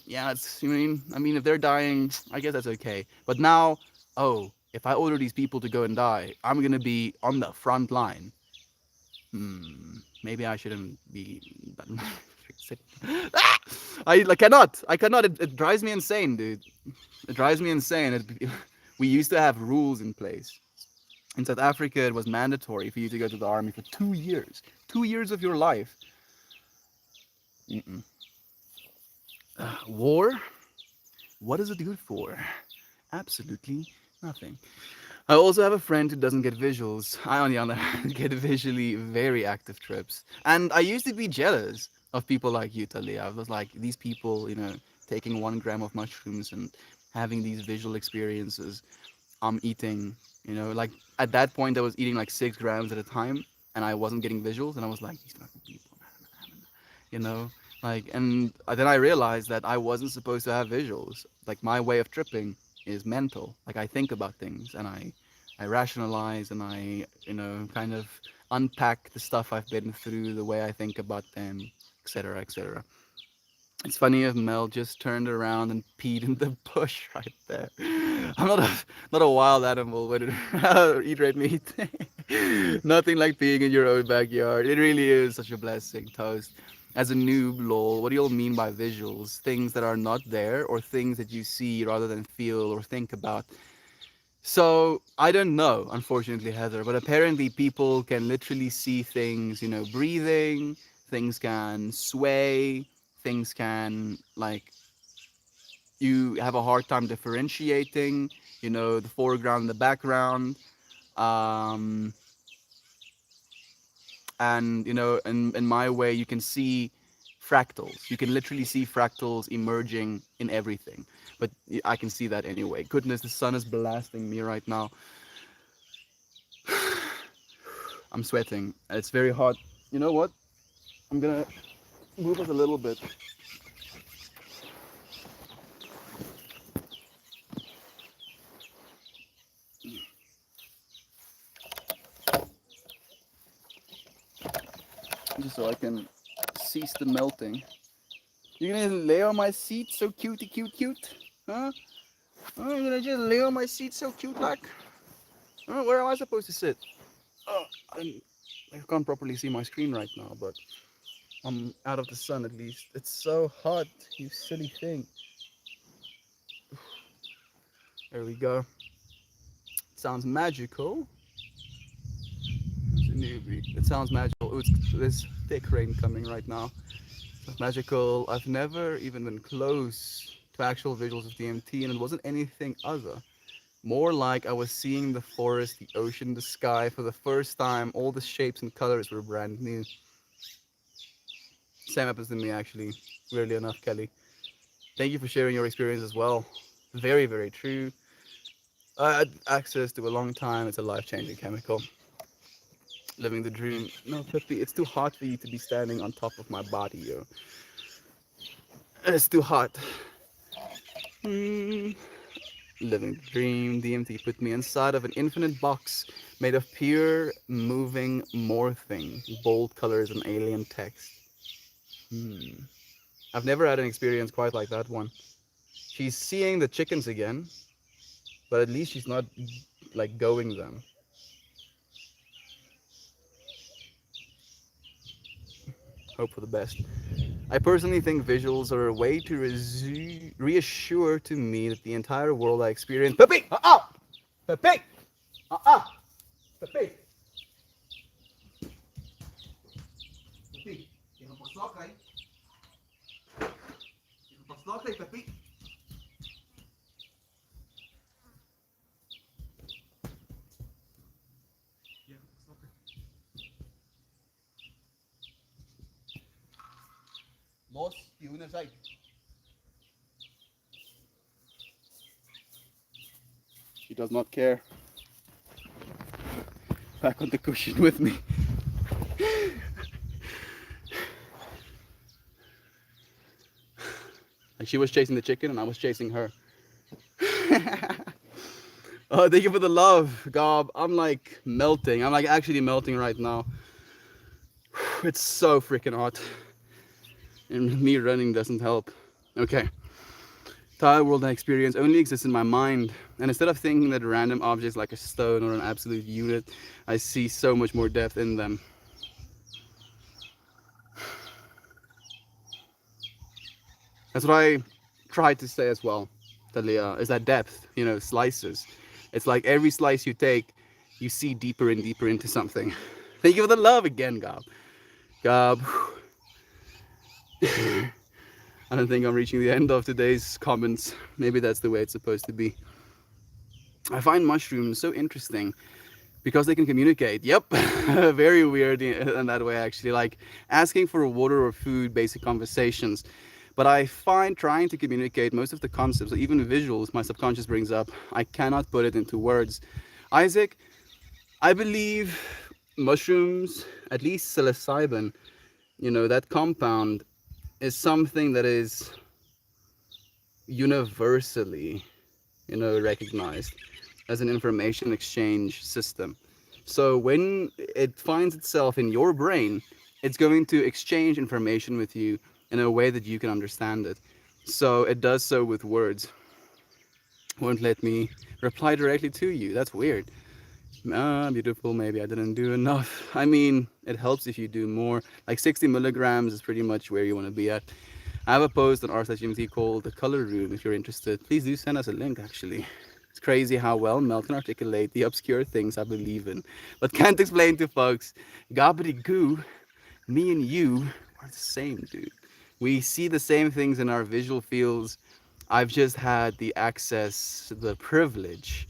Yeah, I mean, if they're dying, I guess that's okay. But now, oh, if I order these people to go and die, I'm gonna be on the front line. Maybe I shouldn't be. Ah! I cannot. It drives me insane, dude. It drives me insane. We used to have rules in place. In South Africa, it was mandatory for you to go to the army for 2 years. 2 years of your life. Mm-mm. War? What is it good for? Absolutely nothing. I also have a friend who doesn't get visuals. I, on the other hand, get visually very active trips. And I used to be jealous of people like you, Talia. I was like, these people, taking 1 gram of mushrooms and having these visual experiences. I'm eating, like at that point, I was eating like 6 grams at a time and I wasn't getting visuals. And I was like, these fucking people, you know and then I realized that I wasn't supposed to have visuals. Like my way of tripping is mental. Like I think about things and I rationalize and I kind of unpack the stuff I've been through, the way I think about them, etc., etc. It's funny if Mel just turned around and peed in the bush right there. I'm not a wild animal when it eat red meat. Nothing like peeing in your own backyard. It really is such a blessing, Toast. As a noob, lol, what do you all mean by visuals? Things that are not there or things that you see rather than feel or think about? So I don't know, unfortunately, Heather, but apparently people can literally see things, breathing, things can sway, things can like you have a hard time differentiating, the foreground and the background. Um, and in my way, you can see fractals. You can literally see fractals emerging in everything. But I can see that anyway. Goodness, the sun is blasting me right now. I'm sweating. It's very hot. You know what? I'm gonna move us a little bit. Just so I can cease the melting. You're gonna lay on my seat so cutey cute cute? Huh? Oh, you're gonna just lay on my seat so cute like? Oh, where am I supposed to sit? Oh, I can't properly see my screen right now, but I'm out of the sun at least. It's so hot, you silly thing. There we go. Sounds magical. It's a newbie. It sounds magical. Oh, there's thick rain coming right now. It's magical. I've never even been close to actual visuals of DMT, and it wasn't anything other. More like I was seeing the forest, the ocean, the sky for the first time. All the shapes and colors were brand new. Same happens to me, actually. Weirdly enough, Kelly. Thank you for sharing your experience as well. Very, very true. Access to a long time. It's a life-changing chemical. Living the dream. No, Pippi, it's too hot for you to be standing on top of my body, yo. It's too hot. Mm. Living the dream. DMT put me inside of an infinite box made of pure, moving morphing, bold colors and alien text. Hmm. I've never had an experience quite like that one. She's seeing the chickens again, but at least she's not like going them. Hope for the best. I personally think visuals are a way to reassure to me that the entire world I experience. Pepe! Uh-uh! Pepe! Uh-uh! Pepe! Pepe! Los, die Hunde zijn. She does not care. Back on the cushion with me. Like she was chasing the chicken and I was chasing her. Oh, thank you for the love, Gob. I'm like melting. I'm like actually melting right now. It's so freaking hot. And me running doesn't help. Okay. Entire world and experience only exists in my mind. And instead of thinking that random objects like a stone or an absolute unit, I see so much more depth in them. That's what I tried to say as well, Talia, is that depth, you know, slices. It's like every slice you take, you see deeper and deeper into something. Thank you for the love again, Gob. Gob. I don't think I'm reaching the end of today's comments. Maybe that's the way it's supposed to be. I find mushrooms so interesting because they can communicate. Yep, very weird in that way, actually. Like asking for water or food, basic conversations. But I find trying to communicate most of the concepts, or even visuals my subconscious brings up, I cannot put it into words. Isaac, I believe mushrooms, at least psilocybin, you know, that compound is something that is universally, you know, recognized as an information exchange system. So when it finds itself in your brain, it's going to exchange information with you in a way that you can understand it. So it does so with words. Won't let me reply directly to you. That's weird. Ah, beautiful. Maybe I didn't do enough. I mean, it helps if you do more. Like 60 milligrams is pretty much where you want to be at. I have a post on r/GMT called The Color Room. If you're interested, please do send us a link, actually. It's crazy how well Mel can articulate the obscure things I believe in, but can't explain to folks. Gobbledygoo, me and you are the same, dude. We see the same things in our visual fields. I've just had the access, the privilege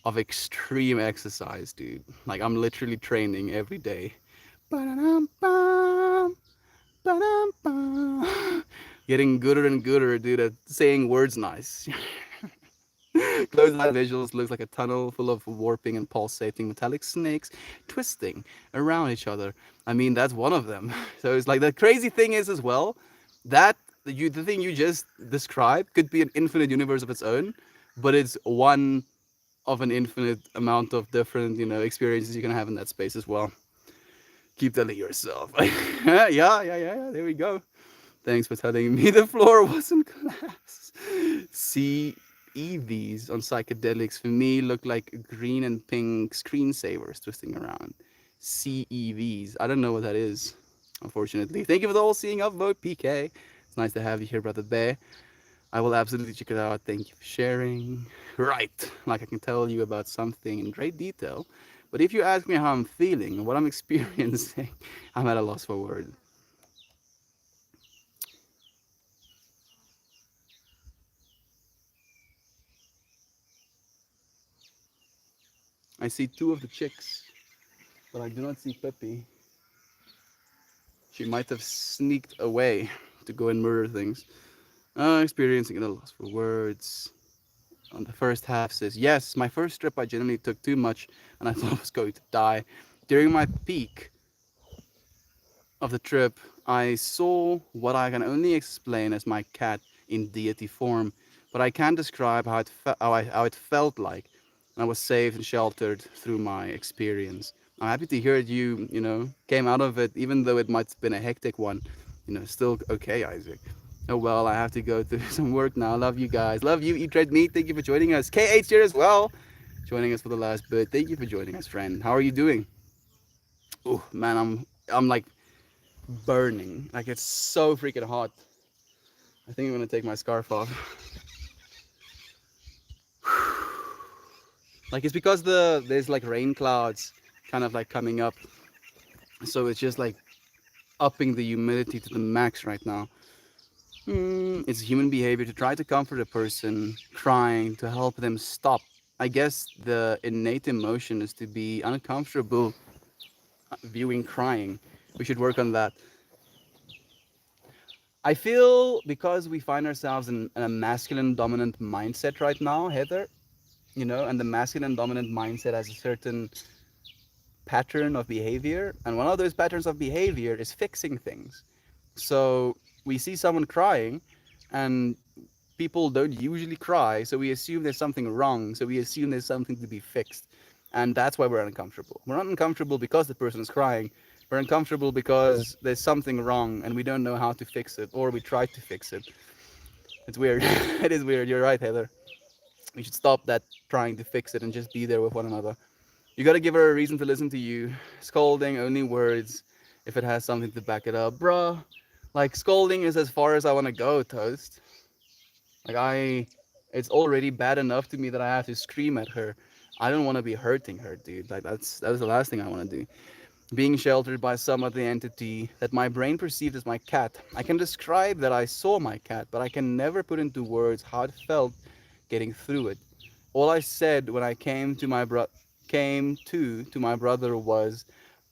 of extreme exercise, dude. Like I'm literally training every day. Ba-da-dum-bum, ba-dum-bum. Getting gooder and gooder, dude, at saying words nice. Closed-eye visuals looks like a tunnel full of warping and pulsating metallic snakes twisting around each other. I mean, that's one of them. So it's like the crazy thing is as well that the thing you just described could be an infinite universe of its own, but it's one of an infinite amount of different, you know, experiences you can have in that space as well. Keep telling yourself. Yeah. There we go. Thanks for telling me the floor wasn't glass. See, EVs on psychedelics for me look like green and pink screensavers twisting around. CEVs. I don't know what that is, unfortunately. Thank you for the all seeing upvote, PK. It's nice to have you here, Brother Bear. I will absolutely check it out. Thank you for sharing. Right, like I can tell you about something in great detail. But if you ask me how I'm feeling and what I'm experiencing, I'm at a loss for words. I see two of the chicks, but I do not see Peppy. She might have sneaked away to go and murder things. Experiencing a loss for words. On the first half says, yes, my first trip I genuinely took too much and I thought I was going to die. During my peak of the trip, I saw what I can only explain as my cat in deity form, but I can't describe how it felt like. And I was safe and sheltered through my experience. I'm happy to hear you, you know, came out of it, even though it might have been a hectic one. You know, still okay, Isaac. Oh well, I have to go do some work now. Love you guys. Love you, Eat Red Meat. Thank you for joining us. KH here as well, joining us for the last bit. Thank you for joining us, friend. How are you doing? Oh man, I'm like burning. Like it's so freaking hot. I think I'm gonna take my scarf off. Like it's because there's like rain clouds kind of like coming up, so it's just like upping the humidity to the max right now. It's human behavior to try to comfort a person crying to help them stop. I guess the innate emotion is to be uncomfortable viewing crying. We should work on that. I feel because we find ourselves in a masculine dominant mindset right now, Heather, and the masculine dominant mindset has a certain pattern of behavior, and one of those patterns of behavior is fixing things. So we see someone crying, and people don't usually cry, so we assume there's something wrong, so we assume there's something to be fixed. And that's why we're uncomfortable. We're not uncomfortable because the person is crying. We're uncomfortable because there's something wrong and we don't know how to fix it, or we try to fix it. It's weird. It is weird. You're right, Heather. We should stop that trying to fix it and just be there with one another. You gotta give her a reason to listen to you. Scolding, only words if it has something to back it up. Bruh, like scolding is as far as I wanna go, Toast. Like it's already bad enough to me that I have to scream at her. I don't want to be hurting her, dude. Like that's the last thing I want to do. Being sheltered by some other entity that my brain perceived as my cat. I can describe that I saw my cat, but I can never put into words how it felt getting through it. All I said when I came to my brother was,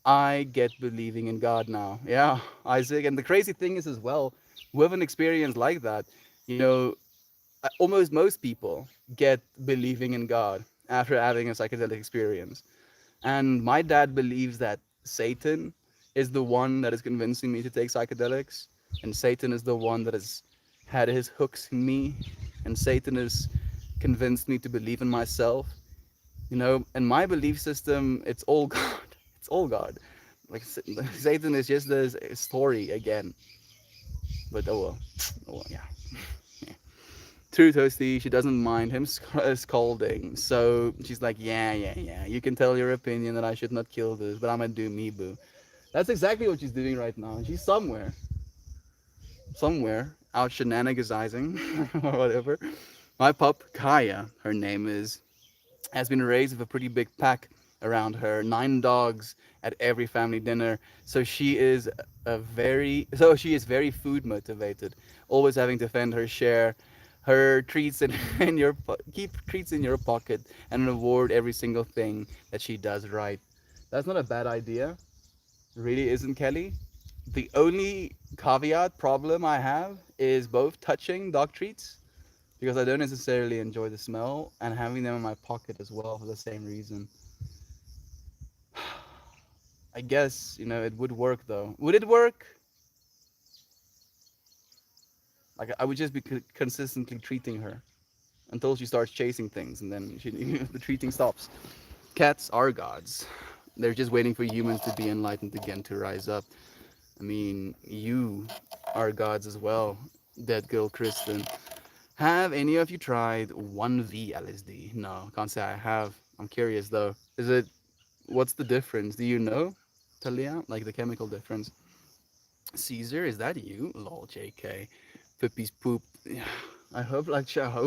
I get believing in God now. Yeah, Isaac. And the crazy thing is as well, with an experience like that, you know, almost most people get believing in God after having a psychedelic experience. And my dad believes that Satan is the one that is convincing me to take psychedelics, and Satan is the one that has had his hooks in me, and Satan has convinced me to believe in myself. And my belief system, it's all God. It's all God. Like Satan is just this story again. But oh well. Oh well, yeah. True, Toasty. She doesn't mind him scolding. So she's like, yeah, yeah, yeah. You can tell your opinion that I should not kill this, but I'm gonna do me, boo. That's exactly what she's doing right now. She's somewhere, out shenanigans or whatever. My pup, Kaya, her name is, has been raised with a pretty big pack around her, 9 dogs at every family dinner. So she is very food motivated, always having to fend her share. Her treats in keep treats in your pocket and reward every single thing that she does right. That's not a bad idea, really isn't, Kelly. The only caveat problem I have is both touching dog treats because I don't necessarily enjoy the smell, and having them in my pocket as well for the same reason. I guess, it would work though. Would it work? Like I would just be consistently treating her until she starts chasing things, and then the treating stops. Cats are gods. They're just waiting for humans to be enlightened again to rise up. I mean, you are gods as well, dead girl Kristen. Have any of you tried 1V LSD? No, can't say I have. I'm curious though. What's the difference? Do you know, Talia? Like the chemical difference? Caesar, is that you? Lol, JK. Pippi's poop. Yeah, I hope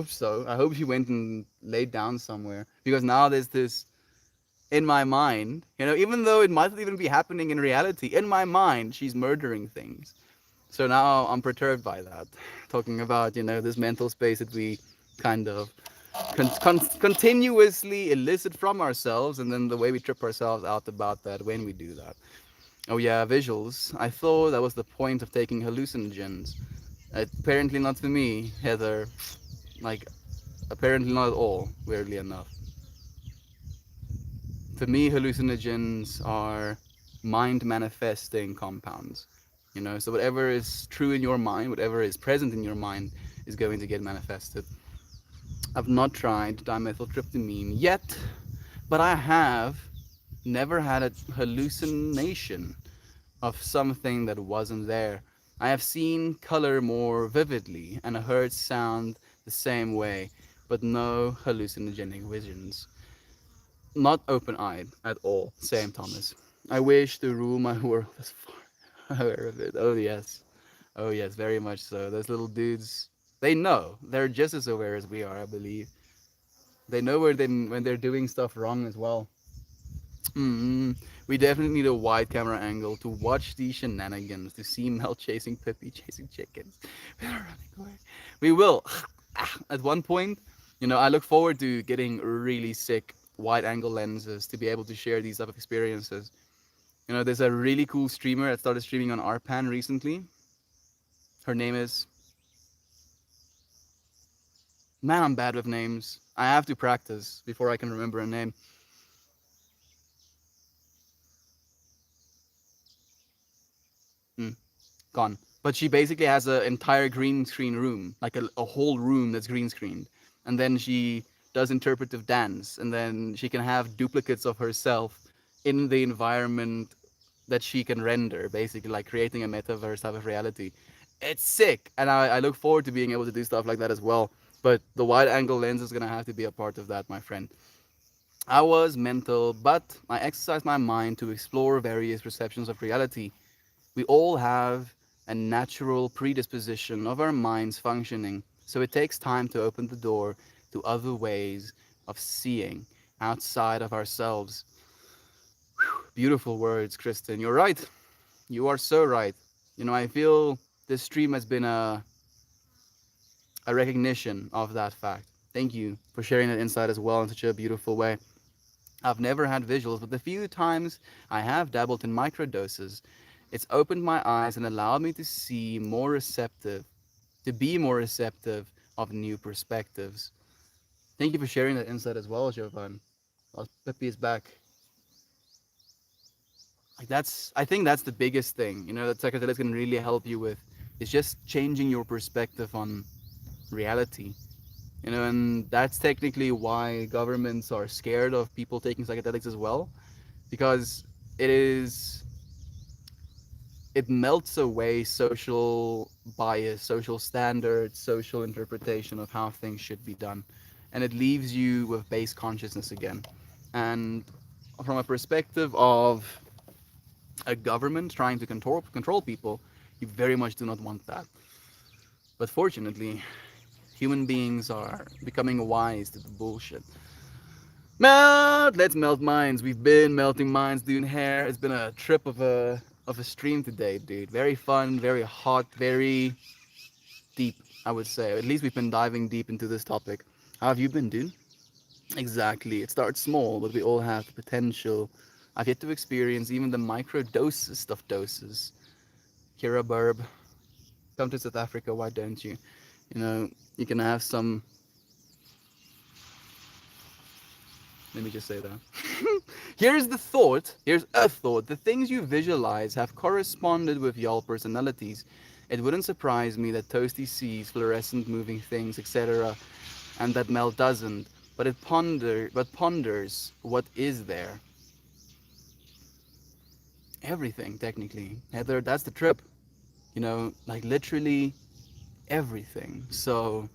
so. I hope she went and laid down somewhere. Because now there's this in my mind, even though it might even be happening in reality, in my mind, she's murdering things. So now I'm perturbed by that. Talking about, this mental space that we kind of continuously elicit from ourselves, and then the way we trip ourselves out about that when we do that. Oh yeah, visuals. I thought that was the point of taking hallucinogens. Apparently not for me, Heather. Like, apparently not at all, weirdly enough. To me, hallucinogens are mind manifesting compounds. So whatever is true in your mind, whatever is present in your mind, is going to get manifested. I've not tried dimethyltryptamine yet, but I have never had a hallucination of something that wasn't there. I have seen color more vividly and heard sound the same way, but no hallucinogenic visions. Not open eyed at all. Same, Thomas. I wish to rule my world as far aware of it. Oh, yes. Oh, yes, very much so. Those little dudes, they know. They're just as aware as we are, I believe. They know when they're doing stuff wrong as well. Mm, we definitely need a wide camera angle to watch these shenanigans, to see Mel chasing Pippi, chasing chickens. We're running away. We will. At one point, I look forward to getting really sick wide angle lenses to be able to share these type of experiences. There's a really cool streamer that started streaming on Arpan recently. Her name is, man, I'm bad with names. I have to practice before I can remember a name. Hmm. Gone. But she basically has an entire green screen room, like a whole room that's green screened. And then she does interpretive dance, and then she can have duplicates of herself in the environment that she can render, basically like creating a metaverse type of reality. It's sick, and I look forward to being able to do stuff like that as well. But the wide angle lens is gonna have to be a part of that, my friend. I was mental, but I exercised my mind to explore various perceptions of reality. We all have a natural predisposition of our minds functioning, so it takes time to open the door to other ways of seeing outside of ourselves. Beautiful words, Kristen. You're right. You are so right. I feel this stream has been a recognition of that fact. Thank you for sharing that insight as well in such a beautiful way. I've never had visuals, but the few times I have dabbled in microdoses, it's opened my eyes and allowed me to see more receptive, to be more receptive of new perspectives. Thank you for sharing that insight as well, Jovan. Well, Pepe is back. I think that's the biggest thing, that psychedelics can really help you with, is just changing your perspective on reality. And that's technically why governments are scared of people taking psychedelics as well, because it is it melts away social bias, social standards, social interpretation of how things should be done. And it leaves you with base consciousness again. And from a perspective of a government trying to control people, you very much do not want that. But fortunately, human beings are becoming wise to the bullshit. Let's melt minds. We've been melting minds, doing hair. It's been a trip of a stream today, dude. Very fun, very hot, very deep, I would say. At least we've been diving deep into this topic. How have you been, dude? Exactly. It starts small, but we all have the potential. I've yet to experience even the micro dosest of doses. Kira Burb, come to South Africa, why don't you? You can have some. Let me just say that. Here's the thought. Here's a thought. The things you visualize have corresponded with y'all personalities. It wouldn't surprise me that Toasty sees fluorescent moving things, etc., and that Mel doesn't. But ponders what is there. Everything, technically. Heather, that's the trip. Like literally everything. So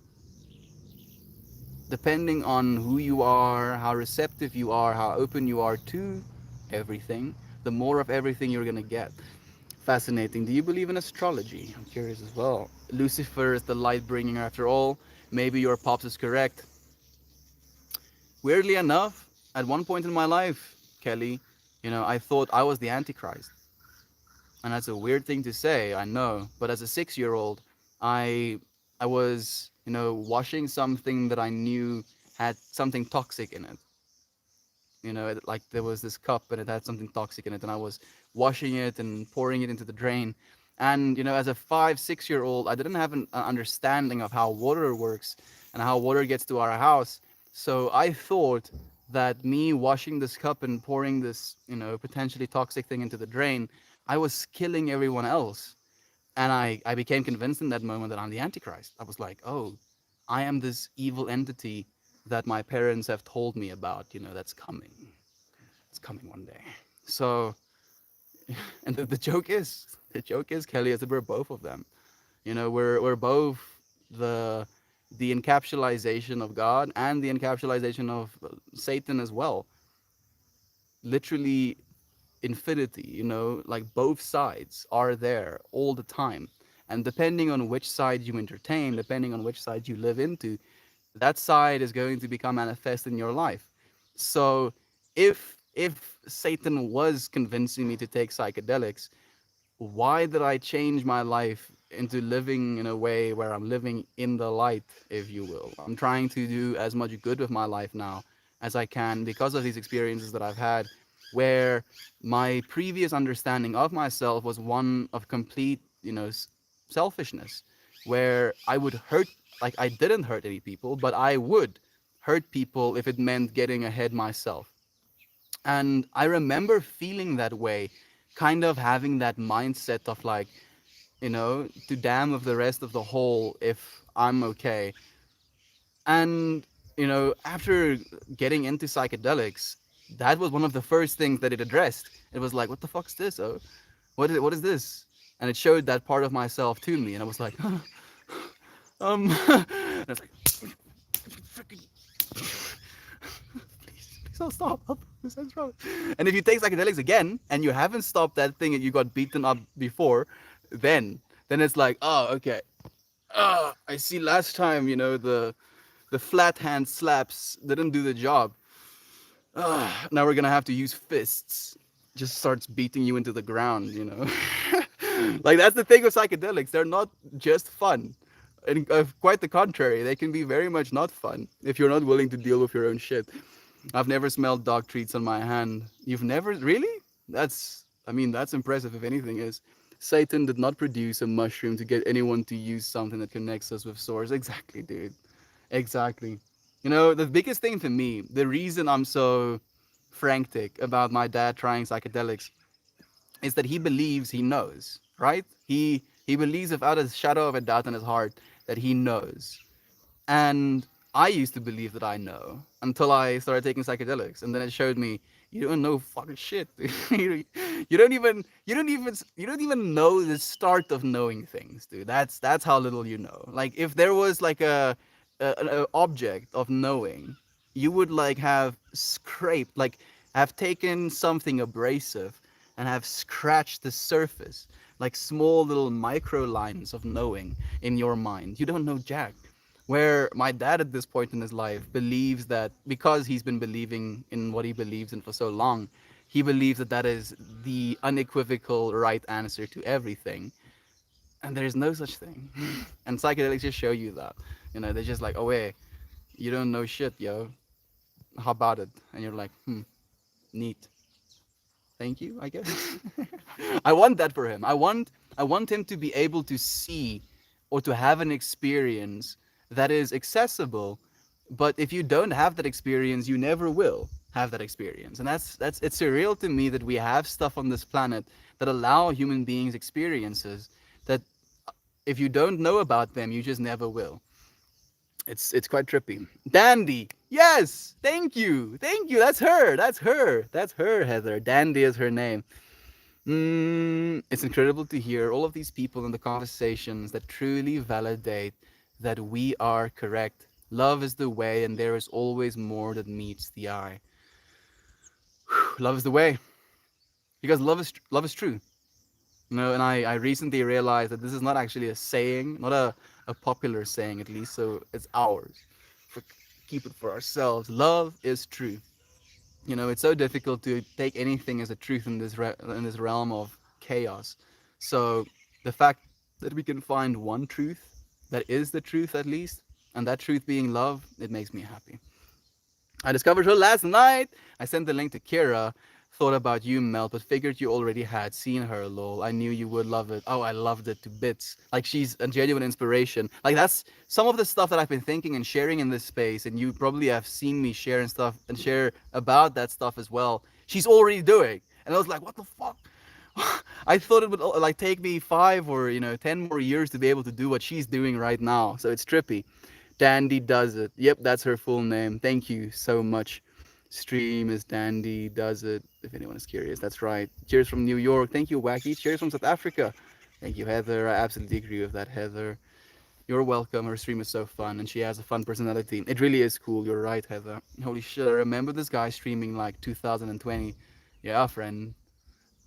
depending on who you are, how receptive you are, how open you are to everything, the more of everything you're going to get. Fascinating. Do you believe in astrology? I'm curious as well. Lucifer is the light bringer after all. Maybe your pops is correct. Weirdly enough, at one point in my life, Kelly, I thought I was the Antichrist. And that's a weird thing to say, I know. But as a 6 year old, I I was, washing something that I knew had something toxic in it. Like there was this cup and it had something toxic in it, and I was washing it and pouring it into the drain. And as a 5, 6 year old, I didn't have an understanding of how water works and how water gets to our house. So I thought that me washing this cup and pouring this, potentially toxic thing into the drain, I was killing everyone else. And I became convinced in that moment that I'm the Antichrist. I was like, oh, I am this evil entity that my parents have told me about, that's coming. It's coming one day. So, and the joke is, Kelly, is that we're both of them. We're both the the encapsulation of God and the encapsulation of Satan as well. Literally infinity, like both sides are there all the time. And depending on which side you entertain, depending on which side you live into, that side is going to become manifest in your life. So if if Satan was convincing me to take psychedelics, why did I change my life into living in a way where I'm living in the light, if you will? I'm trying to do as much good with my life now as I can because of these experiences that I've had, where my previous understanding of myself was one of complete, selfishness, where I would hurt, like I didn't hurt any people, but I would hurt people if it meant getting ahead myself. And I remember feeling that way, kind of having that mindset of like, to damn with the rest of the whole if I'm okay. And, after getting into psychedelics, that was one of the first things that it addressed. It was like, what the fuck's this? Oh, what is this? And it showed that part of myself to me. And I was like, and I was like, freaking please don't stop. This is wrong. And if you take psychedelics again and you haven't stopped that thing and you got beaten up before, then it's like, oh, okay. I see last time, the flat hand slaps didn't do the job. Now we're gonna have to use fists. Just starts beating you into the ground. Like that's the thing with psychedelics. They're not just fun. And quite the contrary, they can be very much not fun if you're not willing to deal with your own shit. I've never smelled dog treats on my hand. You've never really? That's impressive if anything is. Satan did not produce a mushroom to get anyone to use something that connects us with source. Exactly, dude. Exactly. The biggest thing for me, the reason I'm so frantic about my dad trying psychedelics is that he believes he knows, right? He believes without a shadow of a doubt in his heart that he knows. And I used to believe that I know until I started taking psychedelics, and then it showed me you don't know fucking shit. you you don't even know the start of knowing things, dude. That's how little you know. Like if there was like an object of knowing, you would like have scraped, like have taken something abrasive and have scratched the surface, like small little micro lines of knowing in your mind. You don't know jack. Where my dad at this point in his life believes that because he's been believing in what he believes in for so long, he believes that that is the unequivocal right answer to everything. And there's no such thing. And psychedelics just show you that. They're just like, oh, wait, you don't know shit, yo. How about it? And you're like, neat. Thank you, I guess. I want that for him. I want him to be able to see or to have an experience that is accessible. But if you don't have that experience, you never will have that experience. And that's it's surreal to me that we have stuff on this planet that allow human beings experiences that if you don't know about them, you just never will. It's quite trippy. Dandy. Yes. Thank you. Thank you. That's her. That's her. That's her, Heather. Dandy is her name. It's incredible to hear all of these people in the conversations that truly validate that we are correct. Love is the way, and there is always more that meets the eye. Love is the way, because love is true. And I recently realized that this is not actually a saying, not a popular saying at least, so it's ours. For, keep it for ourselves. Love is true. It's so difficult to take anything as a truth in this realm of chaos. So the fact that we can find one truth that is the truth at least, and that truth being love, it makes me happy. I discovered her last night. I sent the link to Kira. Thought about you, Mel, but figured you already had seen her, lol. I knew you would love it. Oh, I loved it to bits. Like, she's a genuine inspiration. Like, that's some of the stuff that I've been thinking and sharing in this space, and you probably have seen me share and stuff and share about that stuff as well. She's already doing. And I was like, what the fuck? I thought it would like take me 5 or 10 more years to be able to do what she's doing right now. So it's trippy. Dandy does it. Yep, that's her full name. Thank you so much. Stream is Dandy does it. If anyone is curious, that's right. Cheers from New York. Thank you, Wacky. Cheers from South Africa. Thank you, Heather. I absolutely agree with that, Heather. You're welcome. Her stream is so fun, and she has a fun personality. It really is cool. You're right, Heather. Holy shit! I remember this guy streaming like 2020. Yeah, friend.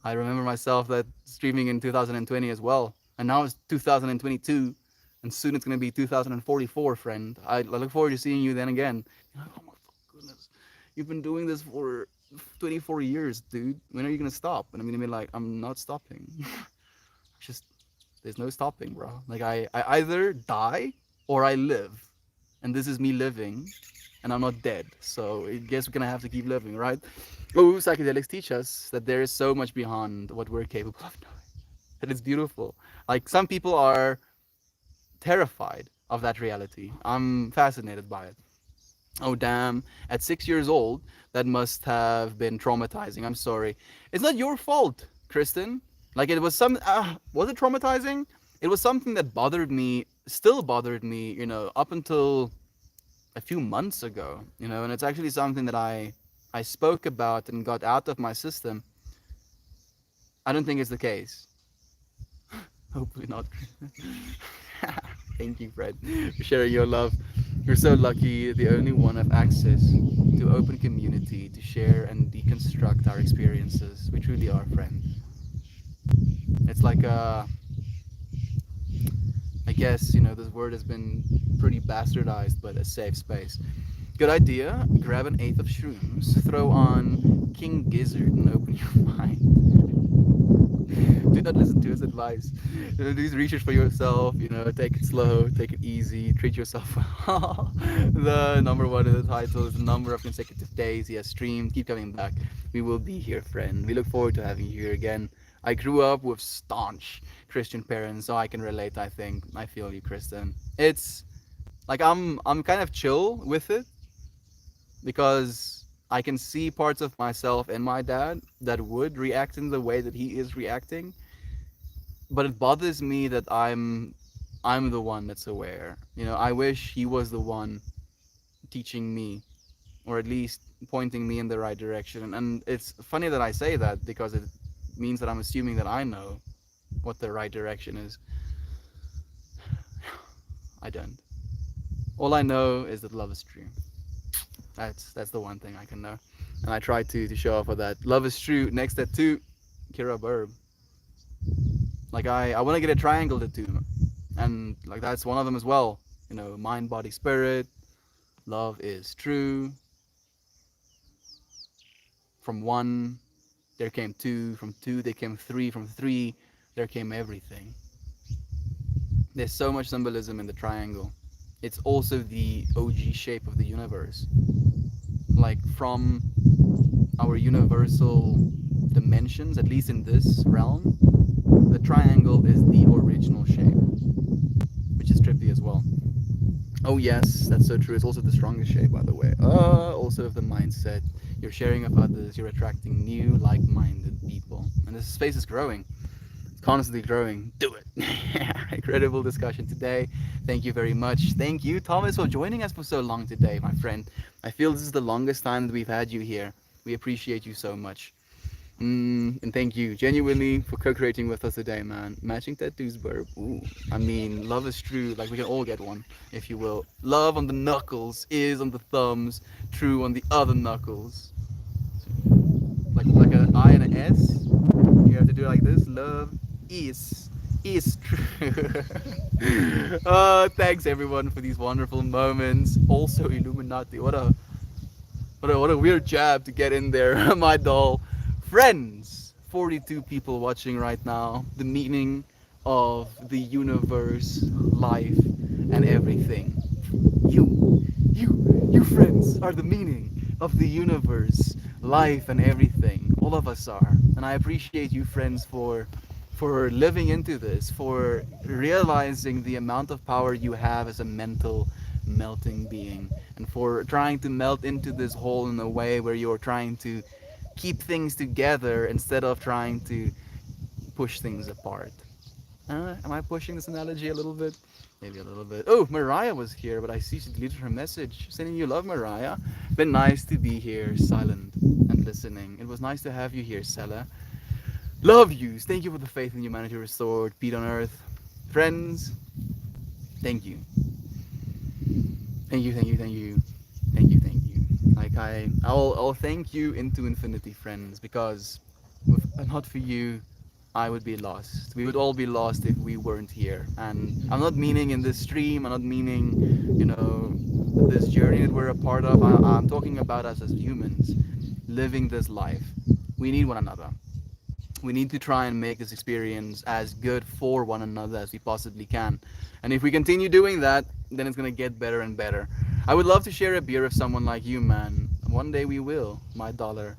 I remember myself that streaming in 2020 as well, and now it's 2022, and soon it's gonna be 2044, friend. I look forward to seeing you then again. You're like, oh my goodness, you've been doing this for 24 years, dude. When are you gonna stop? And I'm gonna be like, I'm not stopping. Just there's no stopping, bro. Like I either die or I live, and this is me living, and I'm not dead. So I guess we're gonna have to keep living, right? Oh, psychedelics teach us that there is so much beyond what we're capable of knowing. That it's beautiful. Like some people are terrified of that reality. I'm fascinated by it. Oh damn! At 6 years old, that must have been traumatizing. I'm sorry. It's not your fault, Kristen. Like it was some. Was it traumatizing? It was something that bothered me. Still bothered me. Up until a few months ago. And it's actually something that I spoke about and got out of my system. I don't think it's the case. Hopefully not. Thank you, Fred, for sharing your love. You're so lucky, the only one have access to open community to share and deconstruct our experiences. We truly are, friend. It's like I guess this word has been pretty bastardized, but a safe space. Good idea. Grab an eighth of shrooms, throw on King Gizzard, and open your mind. Do not listen to his advice. Do research for yourself. Take it slow, take it easy, treat yourself well. The number one in the title is the number of consecutive days he has streamed. Keep coming back. We will be here, friend. We look forward to having you here again. I grew up with staunch Christian parents, so I can relate. I think I feel you, Kristen. It's like I'm kind of chill with it because I can see parts of myself in my dad that would react in the way that he is reacting, but it bothers me that I'm the one that's aware. I wish he was the one teaching me, or at least pointing me in the right direction. And it's funny that I say that because it means that I'm assuming that I know what the right direction is. I don't. All I know is that love is true. That's the one thing I can know, and I try to show off of that. Love is true. Next tattoo, Kira Burb. Like I want to get a triangle tattoo, and like that's one of them as well. Mind, body, spirit. Love is true. From one, there came two. From two, there came three. From three, there came everything. There's so much symbolism in the triangle. It's also the OG shape of the universe. Like from our universal dimensions, at least in this realm, the triangle is the original shape, which is trippy as well. Oh yes, that's so true. It's also the strongest shape, by the way. Also of the mindset. You're sharing of others. You're attracting new, like-minded people, and this space is growing. It's constantly growing. Do it. Incredible discussion today. Thank you very much. Thank you, Thomas, for joining us for so long today, my friend. I feel this is the longest time that we've had you here. We appreciate you so much. And thank you genuinely for co-creating with us today, man. Matching tattoos, burp. Ooh. I mean, love is true. Like we can all get one, if you will. Love on the knuckles, is on the thumbs, true on the other knuckles. Like an I and an S. You have to do it like this. Love is true. Thanks everyone for these wonderful moments. Also, Illuminati. What a weird jab to get in there, my doll. Friends, 42 people watching right now. The meaning of the universe, life, and everything. You friends are the meaning of the universe, life, and everything. All of us are. And I appreciate you friends for living into this, for realizing the amount of power you have as a mental melting being, and for trying to melt into this whole in a way where you're trying to keep things together instead of trying to push things apart. Am I pushing this analogy a little bit? Maybe a little bit. Oh, Mariah was here, but I see she deleted her message. Sending you love, Mariah. Been nice to be here, silent and listening. It was nice to have you here, Sella. Love yous. Thank you for the faith in humanity restored. Peace on earth. Friends, thank you. Thank you, thank you, thank you. Thank you, thank you. Like I'll thank you into infinity, friends, because if not for you, I would be lost. We would all be lost if we weren't here. And I'm not meaning in this stream, I'm not meaning, this journey that we're a part of. I'm talking about us as humans. living this life, we need one another. We need to try and make this experience as good for one another as we possibly can. And if we continue doing that, then it's going to get better and better. I would love to share a beer with someone like you, man. One day we will, my dollar.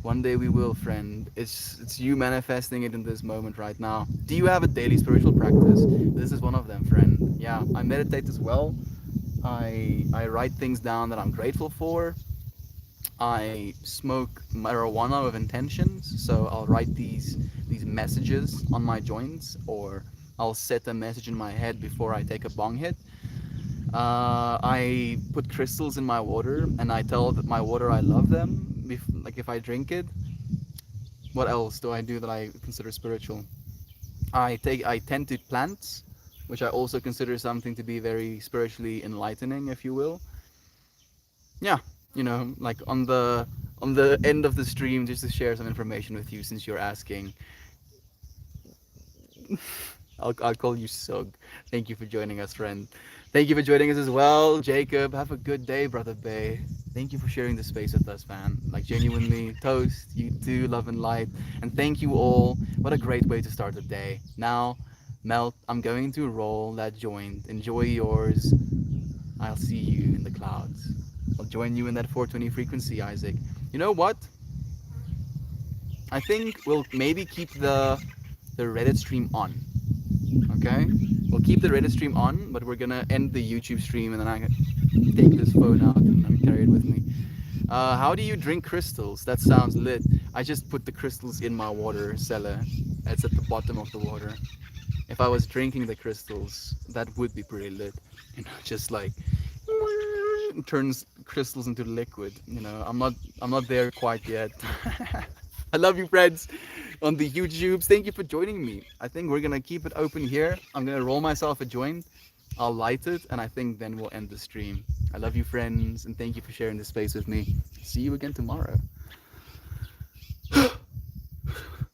One day we will, friend. It's you manifesting it in this moment right now. Do you have a daily spiritual practice? This is one of them, friend. Yeah, I meditate as well. I write things down that I'm grateful for. I smoke marijuana with intentions, so I'll write these messages on my joints, or I'll set a message in my head before I take a bong hit. I put crystals in my water, and I tell my water I love them. Like if I drink it, what else do I do that I consider spiritual? I tend to plants, which I also consider something to be very spiritually enlightening, if you will. Yeah, like on the end of the stream, just to share some information with you, since you're asking. I'll call you Sug. Thank you for joining us, friend. Thank you for joining us as well, Jacob. Have a good day, brother Bay. Thank you for sharing the space with us, man. Like genuinely, toast, you too, love and light. And thank you all. What a great way to start the day. Now, Melt, I'm going to roll that joint. Enjoy yours. I'll see you in the clouds. I'll join you in that 420 frequency, Isaac. You know what? I think we'll maybe keep the Reddit stream on. Okay? We'll keep the Reddit stream on, but we're gonna end the YouTube stream, and then I can take this phone out and carry it with me. How do you drink crystals? That sounds lit. I just put the crystals in my water cellar. It's at the bottom of the water. If I was drinking the crystals, that would be pretty lit. Just like turns crystals into liquid. I'm not there quite yet. I love you, friends, on the YouTubes. Thank you for joining me. I think we're gonna keep it open here. I'm gonna roll myself a joint. I'll light it, and I think then we'll end the stream. I love you, friends, and thank you for sharing this space with me. See you again tomorrow.